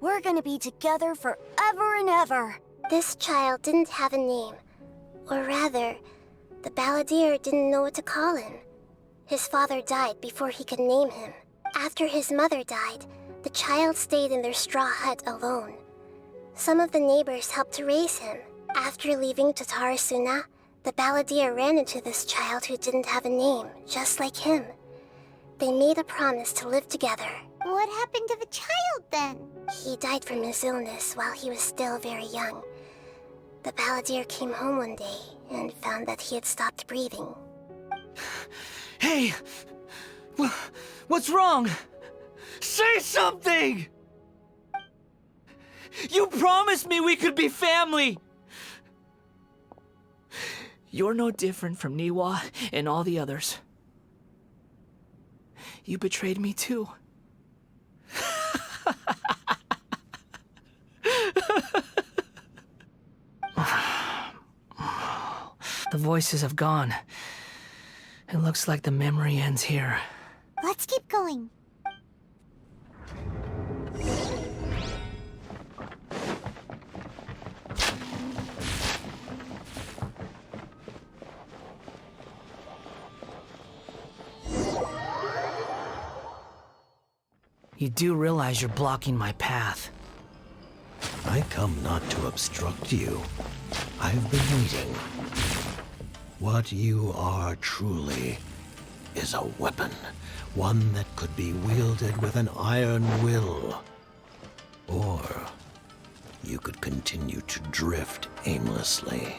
We're gonna be together forever and ever. This child didn't have a name. Or rather, the balladeer didn't know what to call him. His father died before he could name him. After his mother died, the child stayed in their straw hut alone. Some of the neighbors helped to raise him. After leaving Tatarasuna, the balladeer ran into this child who didn't have a name, just like him. They made a promise to live together. What happened to the child then? He died from his illness while he was still very young. The balladeer came home one day and found that he had stopped breathing. Hey! What's wrong? Say something! You promised me we could be family! You're no different from Niwa and all the others. You betrayed me too. The voices have gone. It looks like the memory ends here. Let's keep going. You do realize you're blocking my path. I come not to obstruct you. I've been waiting. What you are truly is a weapon. One that could be wielded with an iron will. Or you could continue to drift aimlessly.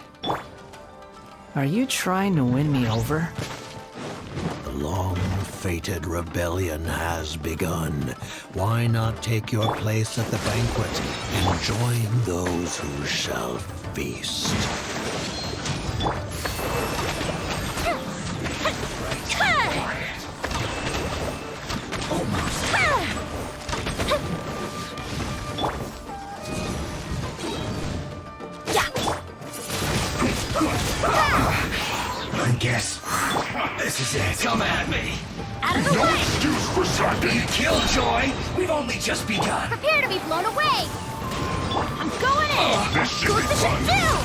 Are you trying to win me over? The long-fated rebellion has begun. Why not take your place at the banquet and join those who shall feast? I guess this is it. Come at me! Out of the No way! excuse for slacking! Killjoy! We've only just begun! Prepare to be blown away! I'm going in! This should Go be to the fun. down!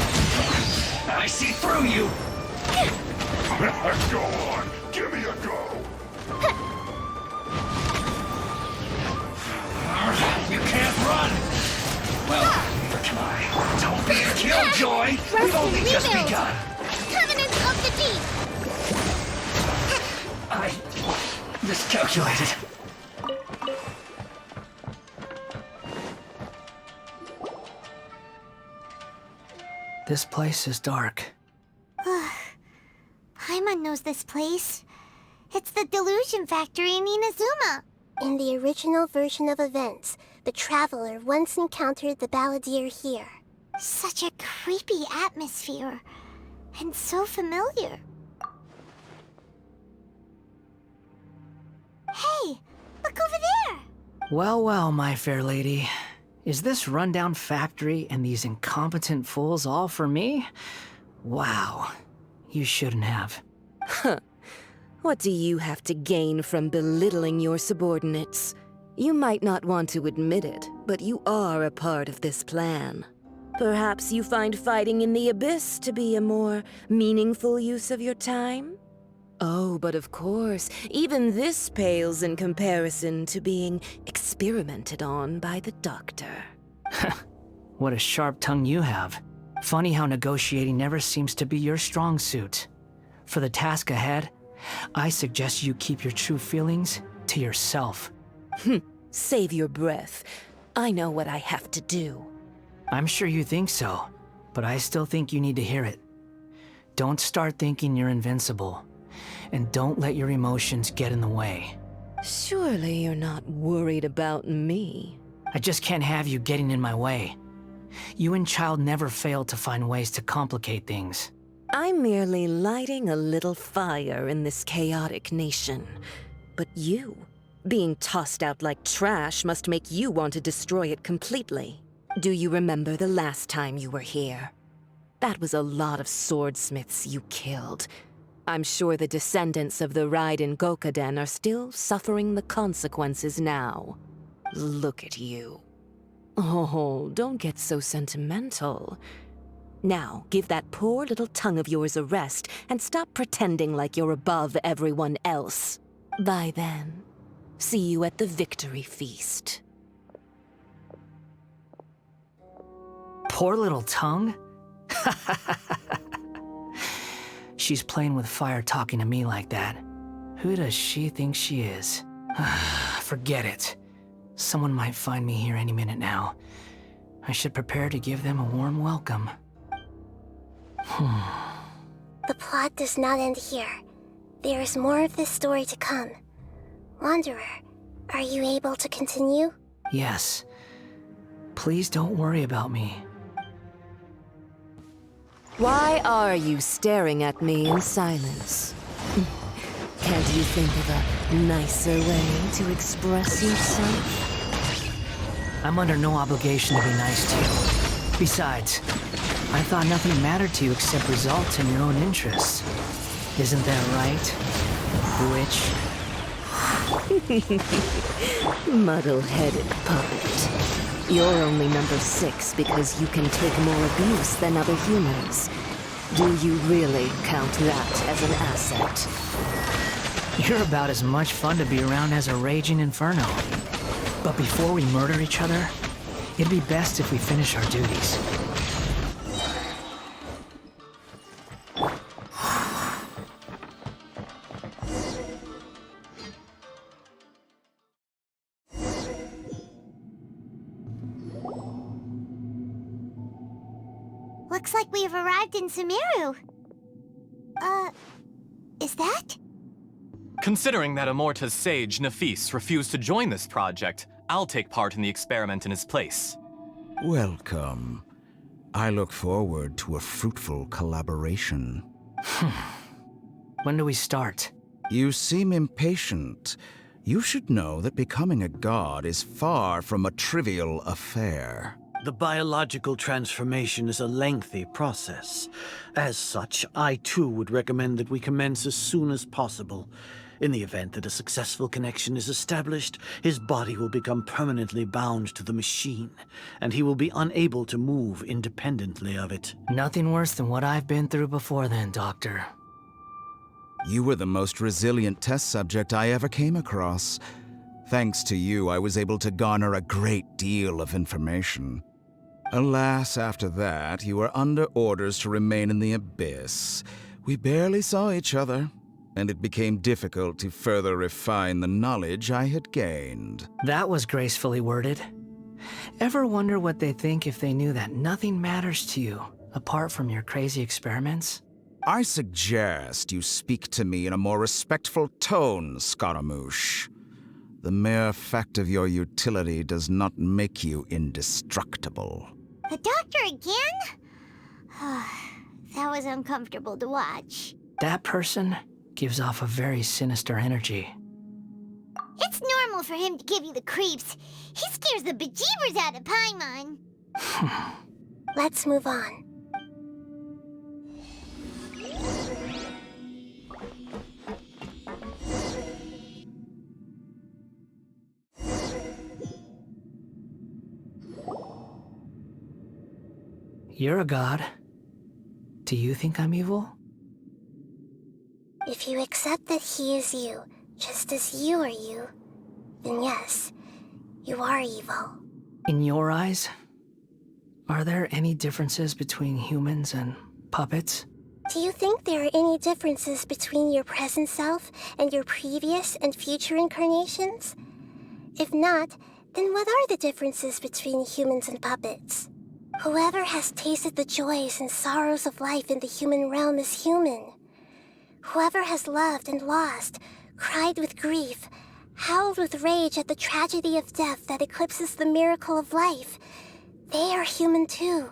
I see through you! Go on! Give me a go! You can't run! Well, neither can I. Don't be a killjoy! joy? We've only just begun. Covenant of the Deep! I miscalculated. This place is dark. Paimon knows this place. It's the Delusion Factory in Inazuma. In the original version of events, the Traveler once encountered the Balladeer here. Such a creepy atmosphere. And so familiar. Hey, look over there! Well, well, my fair lady. Is this rundown factory and these incompetent fools all for me? Wow. You shouldn't have. Huh. What do you have to gain from belittling your subordinates? You might not want to admit it, but you are a part of this plan. Perhaps you find fighting in the Abyss to be a more meaningful use of your time? Oh, but of course, even this pales in comparison to being experimented on by the Doctor. What a sharp tongue you have. Funny how negotiating never seems to be your strong suit. For the task ahead, I suggest you keep your true feelings to yourself. Save your breath. I know what I have to do. I'm sure you think so, but I still think you need to hear it. Don't start thinking you're invincible, and don't let your emotions get in the way. Surely you're not worried about me. I just can't have you getting in my way. You and Child never fail to find ways to complicate things. I'm merely lighting a little fire in this chaotic nation. But you, being tossed out like trash, must make you want to destroy it completely. Do you remember the last time you were here? That was a lot of swordsmiths you killed. I'm sure the descendants of the Raiden Gokaden are still suffering the consequences now. Look at you. Oh, don't get so sentimental. Now, give that poor little tongue of yours a rest and stop pretending like you're above everyone else. Bye then. See you at the victory feast. Poor little tongue? She's playing with fire talking to me like that. Who does she think she is? Forget it. Someone might find me here any minute now. I should prepare to give them a warm welcome. The plot does not end here. There is more of this story to come. Wanderer, are you able to continue? Yes. Please don't worry about me. Why are you staring at me in silence? Can't you think of a nicer way to express yourself? I'm under no obligation to be nice to you. Besides, I thought nothing mattered to you except results and your own interests. Isn't that right, witch? Muddle-headed puppet. You're only number 6 because you can take more abuse than other humans. Do you really count that as an asset? You're about as much fun to be around as a raging inferno. But before we murder each other, it'd be best if we finish our duties. Looks like we have arrived in Sumeru. Is that? Considering that Amorta's sage, Nafis, refused to join this project, I'll take part in the experiment in his place. Welcome. I look forward to a fruitful collaboration. When do we start? You seem impatient. You should know that becoming a god is far from a trivial affair. The biological transformation is a lengthy process. As such, I too would recommend that we commence as soon as possible. In the event that a successful connection is established, his body will become permanently bound to the machine, and he will be unable to move independently of it. Nothing worse than what I've been through before then, Doctor. You were the most resilient test subject I ever came across. Thanks to you, I was able to garner a great deal of information. Alas, after that, you were under orders to remain in the Abyss. We barely saw each other, and it became difficult to further refine the knowledge I had gained. That was gracefully worded. Ever wonder what they think if they knew that nothing matters to you, apart from your crazy experiments? I suggest you speak to me in a more respectful tone, Scaramouche. The mere fact of your utility does not make you indestructible. The doctor again? That was uncomfortable to watch. That person gives off a very sinister energy. It's normal for him to give you the creeps. He scares the bejeebers out of Paimon. Let's move on. You're a god. Do you think I'm evil? If you accept that he is you, just as you are you, then yes, you are evil. In your eyes, are there any differences between humans and puppets? Do you think there are any differences between your present self and your previous and future incarnations? If not, then what are the differences between humans and puppets? Whoever has tasted the joys and sorrows of life in the human realm is human. Whoever has loved and lost, cried with grief, howled with rage at the tragedy of death that eclipses the miracle of life, they are human too.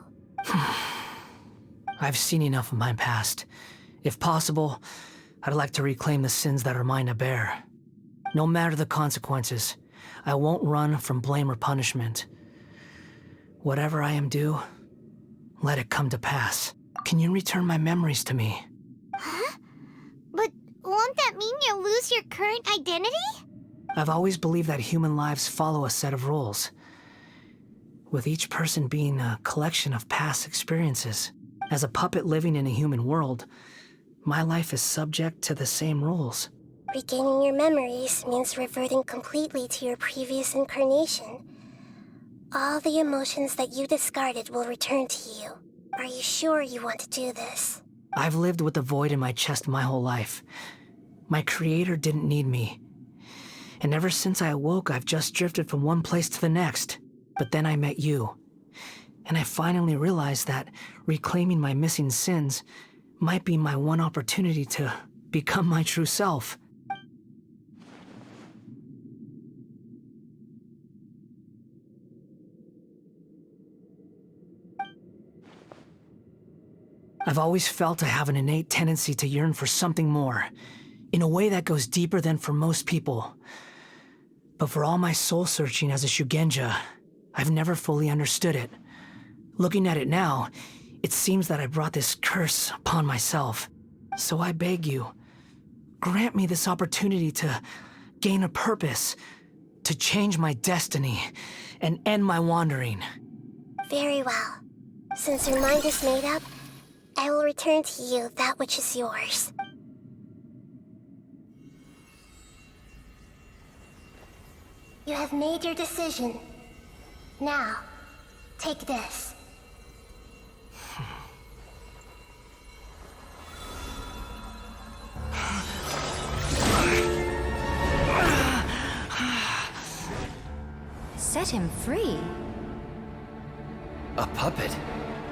I've seen enough of my past. If possible, I'd like to reclaim the sins that are mine to bear. No matter the consequences, I won't run from blame or punishment. Whatever I am due, let it come to pass. Can you return my memories to me? Huh? But won't that mean you'll lose your current identity? I've always believed that human lives follow a set of rules, with each person being a collection of past experiences. As a puppet living in a human world, my life is subject to the same rules. Regaining your memories means reverting completely to your previous incarnation. All the emotions that you discarded will return to you. Are you sure you want to do this? I've lived with a void in my chest my whole life. My creator didn't need me. And ever since I awoke, I've just drifted from one place to the next. But then I met you. And I finally realized that reclaiming my missing sins might be my one opportunity to become my true self. I've always felt I have an innate tendency to yearn for something more, in a way that goes deeper than for most people. But for all my soul-searching as a Shugenja, I've never fully understood it. Looking at it now, it seems that I brought this curse upon myself. So I beg you, grant me this opportunity to gain a purpose, to change my destiny, and end my wandering. Very well. Since your mind is made up, I will return to you that which is yours. You have made your decision. Now, take this. Set him free? A puppet?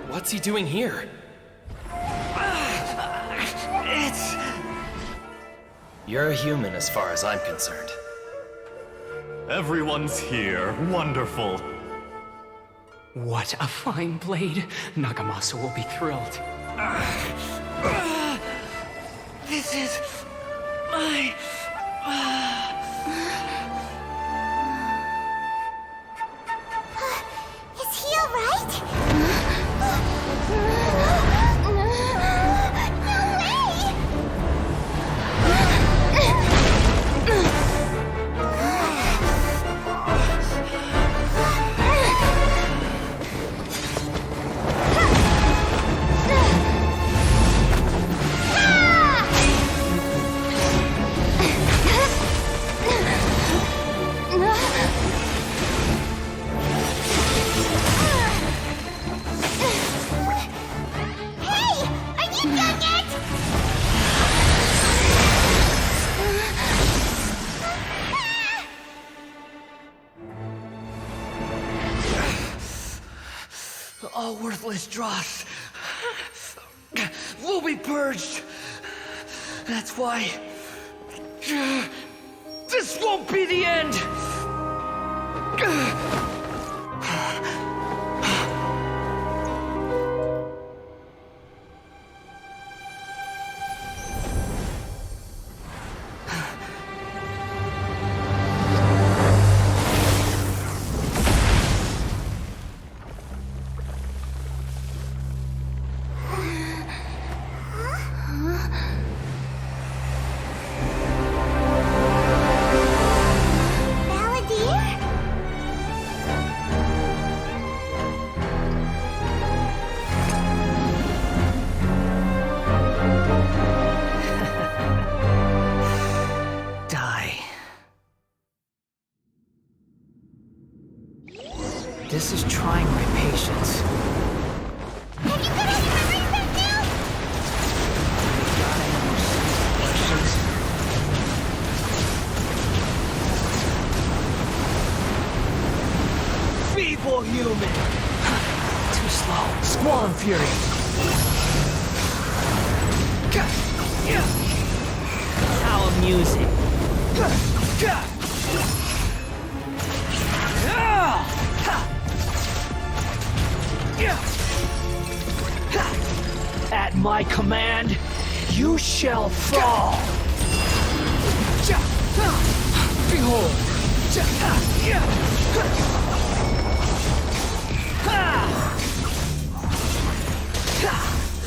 What's he doing here? You're a human as far as I'm concerned. Everyone's here. Wonderful. What a fine blade. Nagamasa will be thrilled. This is my... Is he alright? All worthless dross will be purged. That's why this won't be the end. This is trying my patience. Have you got any memories back now? Feeble human! Too slow. Squall and Fury. How amusing. At my command, you shall fall. Behold.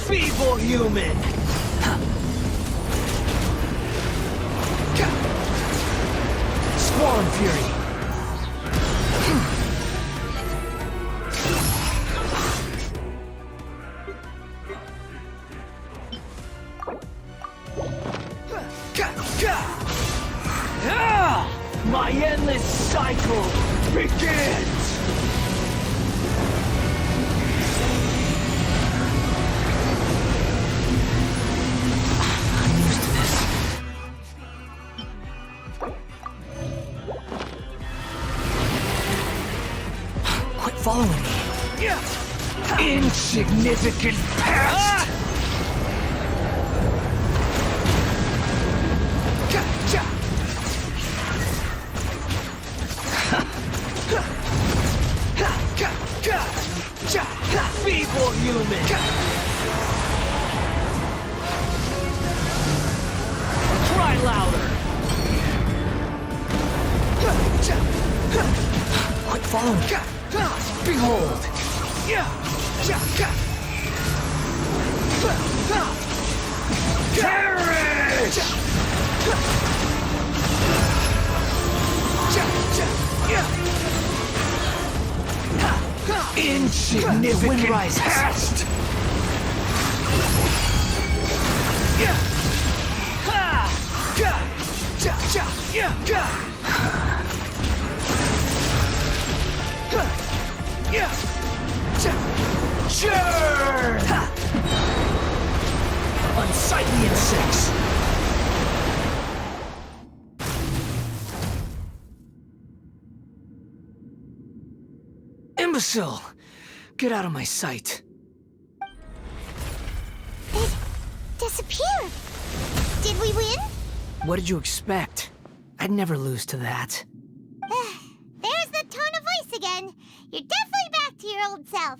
Feeble human. Squall and Fury. My endless cycle begins! I'm used to this. Quit following me. Insignificant pest! Feeble human! Cry louder! Quit following me. Behold! Courage! Insignificant pest! Churn! Unsightly insects. Imbecile! Get out of my sight. It disappeared. Did we win? What did you expect? I'd never lose to that. There's the tone of voice again. You're definitely back to your old self.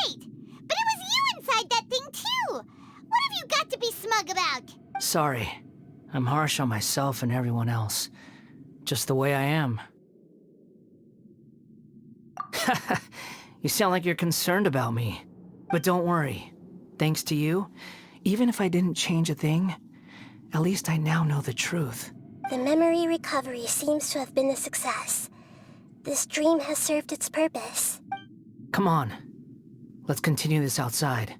Wait, but it was you inside that thing too. What have you got to be smug about? Sorry. I'm harsh on myself and everyone else. Just the way I am. You sound like you're concerned about me. But don't worry. Thanks to you, even if I didn't change a thing, at least I now know the truth. The memory recovery seems to have been a success. This dream has served its purpose. Come on. Let's continue this outside.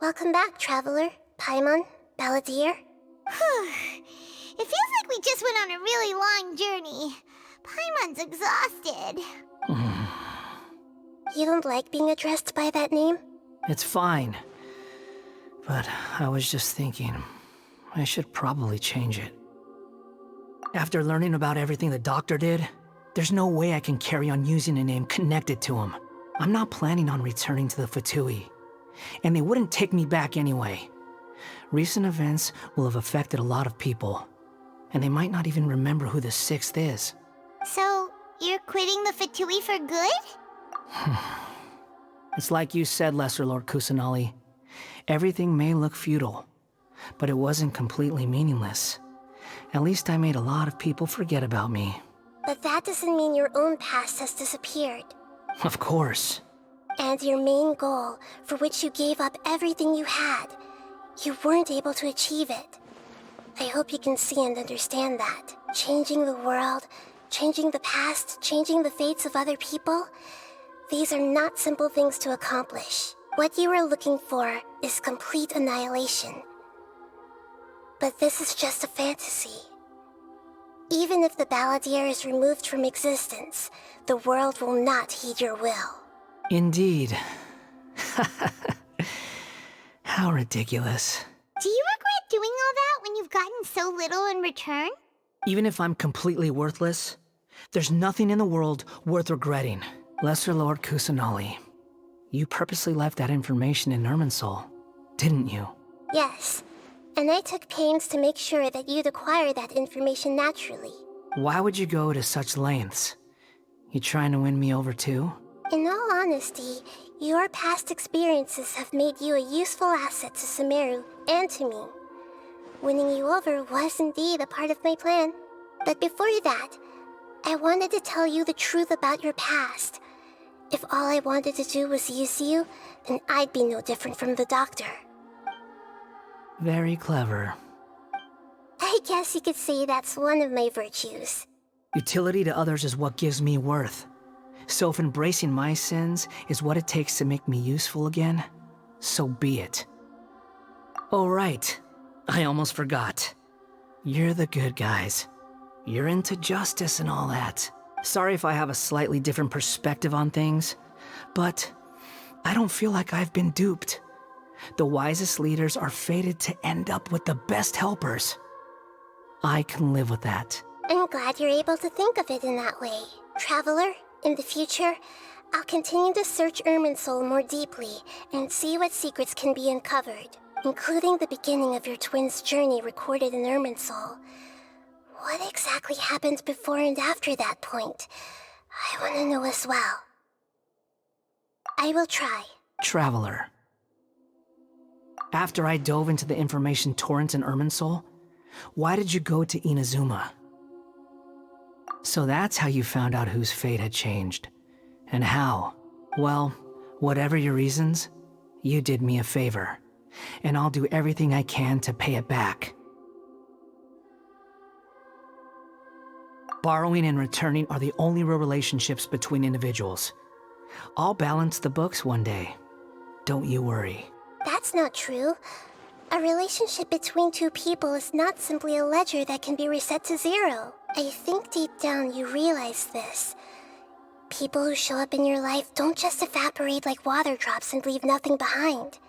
Welcome back, Traveler, Paimon, Balladeer. It feels like we just went on a really long journey. Paimon's exhausted. You don't like being addressed by that name? It's fine. But I was just thinking, I should probably change it. After learning about everything the doctor did, there's no way I can carry on using a name connected to him. I'm not planning on returning to the Fatui, and they wouldn't take me back anyway. Recent events will have affected a lot of people, and they might not even remember who the 6th is. So, you're quitting the Fatui for good? It's like you said, Lesser Lord Kusanali. Everything may look futile, but it wasn't completely meaningless. At least I made a lot of people forget about me. But that doesn't mean your own past has disappeared. Of course. And your main goal, for which you gave up everything you had, you weren't able to achieve it. I hope you can see and understand that. Changing the world, changing the past, changing the fates of other people, these are not simple things to accomplish. What you are looking for is complete annihilation. But this is just a fantasy. Even if the Balladeer is removed from existence, the world will not heed your will. Indeed. How ridiculous. Do you regret doing all that when you've gotten so little in return? Even if I'm completely worthless, there's nothing in the world worth regretting. Lesser Lord Kusanali, you purposely left that information in Irminsul, didn't you? Yes, and I took pains to make sure that you'd acquire that information naturally. Why would you go to such lengths? You trying to win me over too? In all honesty, your past experiences have made you a useful asset to Sumeru and to me. Winning you over was indeed a part of my plan. But before that, I wanted to tell you the truth about your past. If all I wanted to do was use you, then I'd be no different from the doctor. Very clever. I guess you could say that's one of my virtues. Utility to others is what gives me worth. So if embracing my sins is what it takes to make me useful again, so be it. Oh right, I almost forgot. You're the good guys. You're into justice and all that. Sorry if I have a slightly different perspective on things, but I don't feel like I've been duped. The wisest leaders are fated to end up with the best helpers. I can live with that. I'm glad you're able to think of it in that way. Traveler, in the future, I'll continue to search Irminsul more deeply and see what secrets can be uncovered, including the beginning of your twins' journey recorded in Irminsul. What exactly happened before and after that point? I want to know as well. I will try. Traveler. After I dove into the information torrent in Irminsul, why did you go to Inazuma? So that's how you found out whose fate had changed. And how? Well, whatever your reasons, you did me a favor. And I'll do everything I can to pay it back. Borrowing and returning are the only real relationships between individuals. I'll balance the books one day. Don't you worry. That's not true. A relationship between two people is not simply a ledger that can be reset to zero. I think deep down you realize this. People who show up in your life don't just evaporate like water drops and leave nothing behind.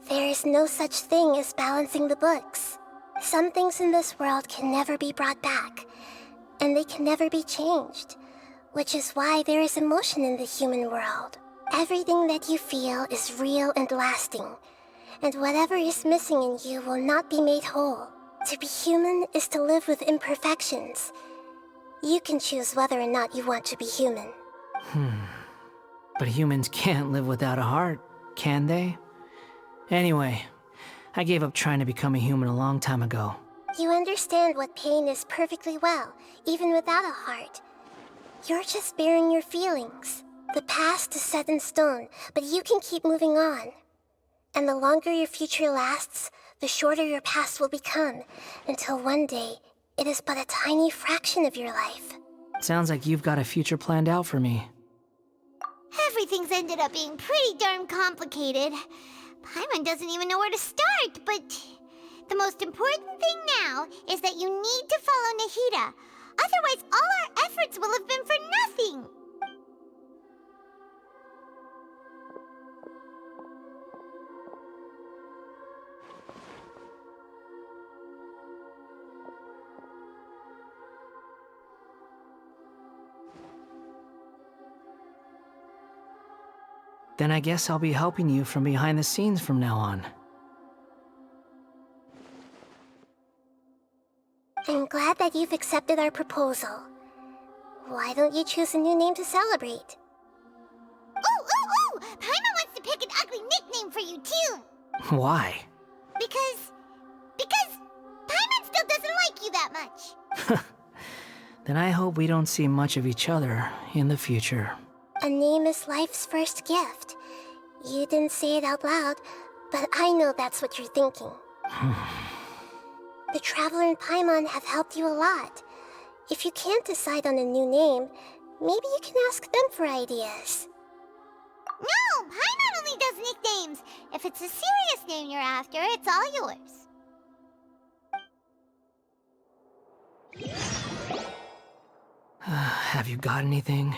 There is no such thing as balancing the books. Some things in this world can never be brought back, and they can never be changed, which is why there is emotion in the human world. Everything that you feel is real and lasting, and whatever is missing in you will not be made whole. To be human is to live with imperfections. You can choose whether or not you want to be human. But humans can't live without a heart, can they? Anyway, I gave up trying to become a human a long time ago. You understand what pain is perfectly well, even without a heart. You're just bearing your feelings. The past is set in stone, but you can keep moving on. And the longer your future lasts, the shorter your past will become, until one day, it is but a tiny fraction of your life. Sounds like you've got a future planned out for me. Everything's ended up being pretty darn complicated. Paimon doesn't even know where to start, but the most important thing now is that you need to follow Nahida. Otherwise, all our efforts will have been for nothing. Then I guess I'll be helping you from behind the scenes from now on. I'm glad that you've accepted our proposal. Why don't you choose a new name to celebrate? Ooh! Paimon wants to pick an ugly nickname for you, too! Why? Because Paimon still doesn't like you that much. Then I hope we don't see much of each other in the future. A name is life's first gift. You didn't say it out loud, but I know that's what you're thinking. The Traveler and Paimon have helped you a lot. If you can't decide on a new name, maybe you can ask them for ideas. No! Paimon only does nicknames! If it's a serious name you're after, it's all yours. Have you got anything?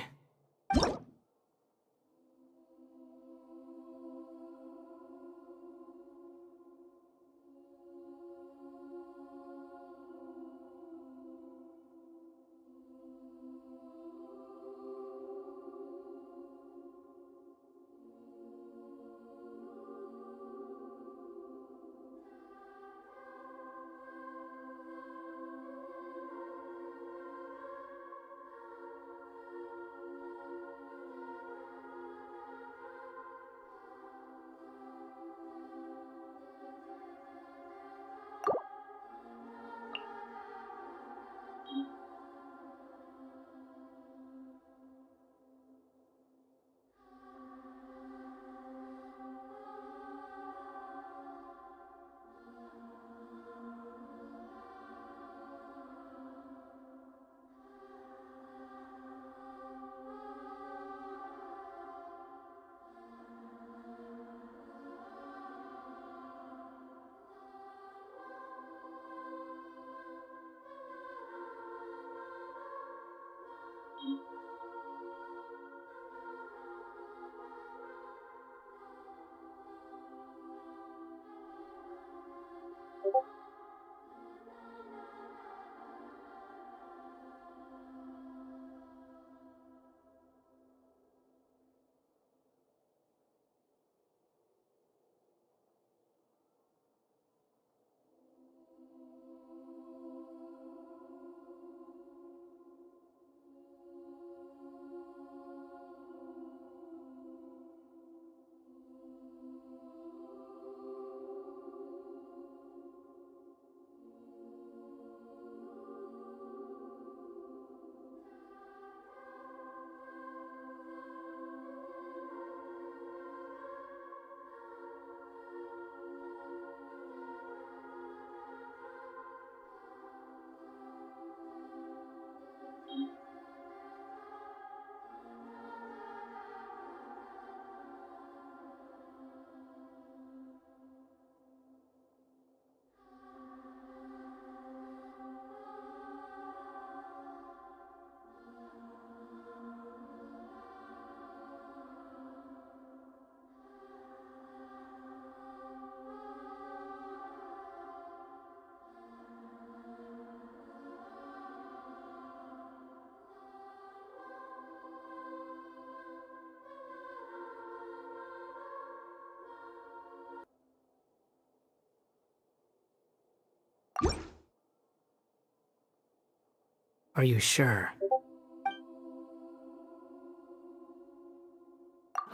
Are you sure?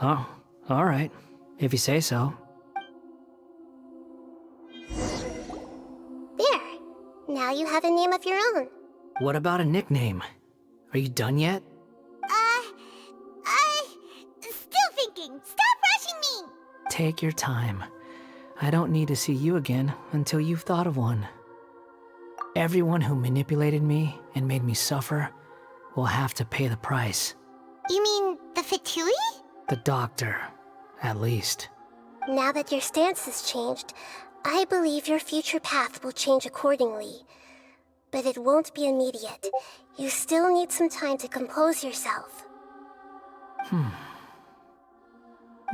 Oh, alright. If you say so. There. Now you have a name of your own. What about a nickname? Are you done yet? Still thinking. Stop rushing me! Take your time. I don't need to see you again until you've thought of one. Everyone who manipulated me and made me suffer will have to pay the price. You mean the Fatui? The doctor, at least. Now that your stance has changed, I believe your future path will change accordingly. But it won't be immediate. You still need some time to compose yourself.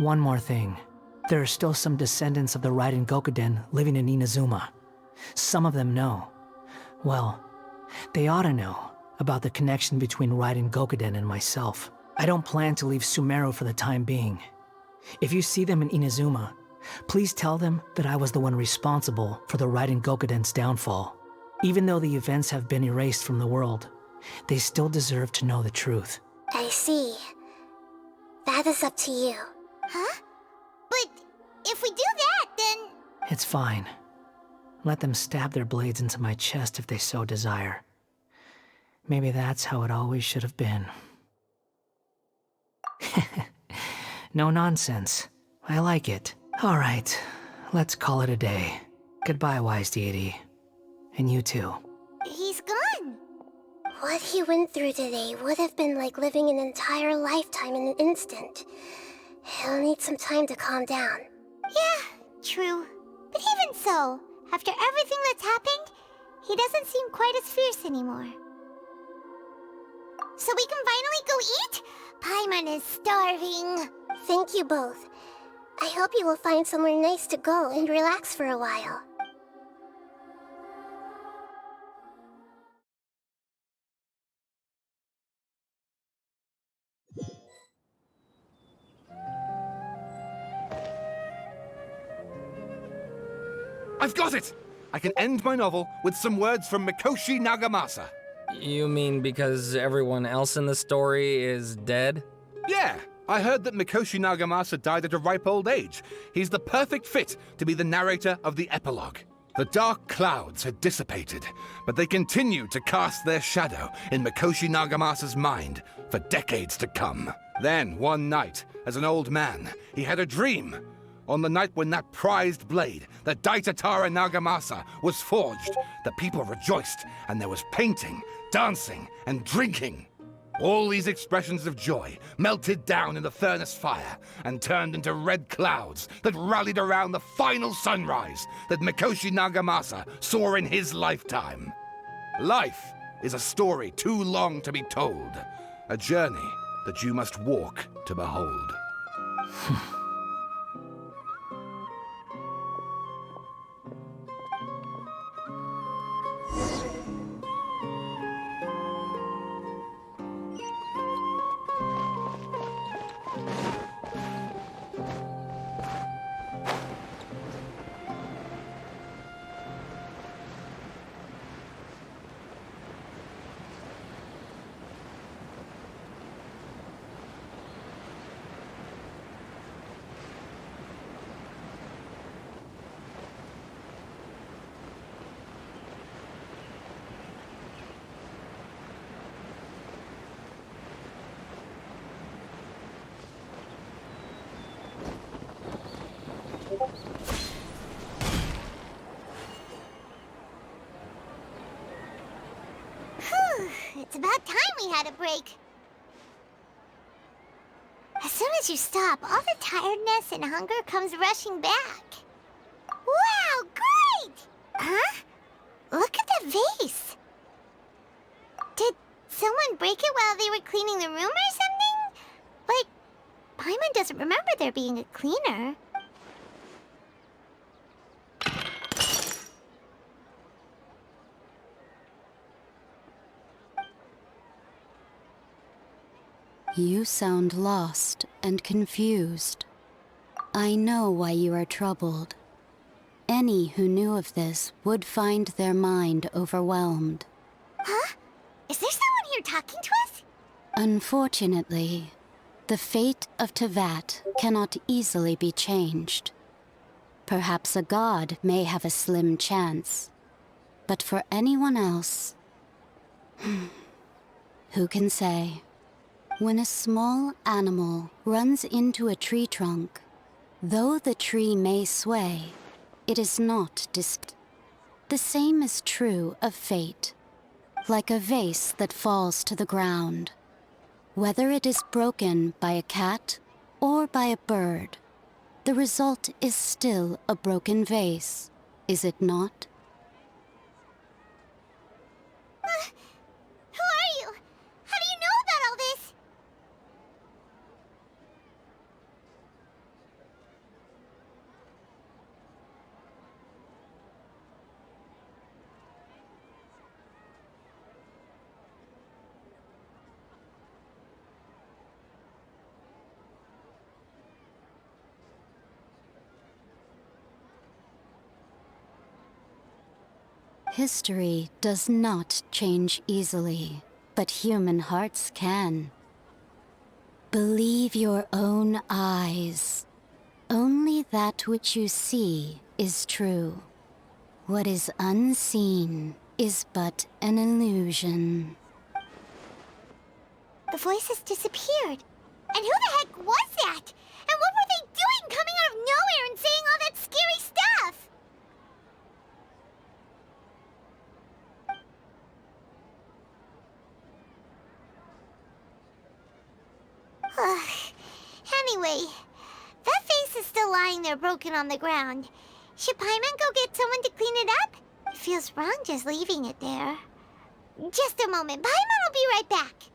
One more thing. There are still some descendants of the Raiden Gokuden living in Inazuma. Some of them know. Well, they ought to know about the connection between Raiden Gokuden and myself. I don't plan to leave Sumeru for the time being. If you see them in Inazuma, please tell them that I was the one responsible for the Raiden Gokuden's downfall. Even though the events have been erased from the world, they still deserve to know the truth. I see. That is up to you. Huh? But if we do that, then... It's fine. Let them stab their blades into my chest if they so desire. Maybe that's how it always should have been. No nonsense. I like it. All right, let's call it a day. Goodbye, wise deity. And you too. He's gone. What he went through today would have been like living an entire lifetime in an instant. He'll need some time to calm down. Yeah, true. But even so, after everything that's happened, he doesn't seem quite as fierce anymore. So we can finally go eat? Paimon is starving. Thank you both. I hope you will find somewhere nice to go and relax for a while. I've got it! I can end my novel with some words from Mikoshi Nagamasa. You mean because everyone else in the story is dead? Yeah, I heard that Mikoshi Nagamasa died at a ripe old age. He's the perfect fit to be the narrator of the epilogue. The dark clouds had dissipated, but they continued to cast their shadow in Mikoshi Nagamasa's mind for decades to come. Then, one night, as an old man, he had a dream. On the night when that prized blade, the Daitatara Nagamasa, was forged, the people rejoiced, and there was painting, dancing, and drinking. All these expressions of joy melted down in the furnace fire and turned into red clouds that rallied around the final sunrise that Mikoshi Nagamasa saw in his lifetime. Life is a story too long to be told, a journey that you must walk to behold. It's about time we had a break. As soon as you stop, all the tiredness and hunger comes rushing back. Wow, great! Huh? Look at the vase. Did someone break it while they were cleaning the room or something? Like, Paimon doesn't remember there being a cleaner. You sound lost and confused. I know why you are troubled. Any who knew of this would find their mind overwhelmed. Huh? Is there someone here talking to us? Unfortunately, the fate of Tevat cannot easily be changed. Perhaps a god may have a slim chance, but for anyone else, who can say? When a small animal runs into a tree trunk, though the tree may sway, it is not The same is true of fate, like a vase that falls to the ground. Whether it is broken by a cat or by a bird, the result is still a broken vase, is it not? Who are you? How do you know about all this? History does not change easily, but human hearts can. Believe your own eyes. Only that which you see is true. What is unseen is but an illusion. The voices disappeared. And who the heck was that? And what were they doing coming out of nowhere and saying all that scary stuff? Anyway, that face is still lying there broken on the ground. Should Paimon go get someone to clean it up? It feels wrong just leaving it there. Just a moment. Paimon will be right back.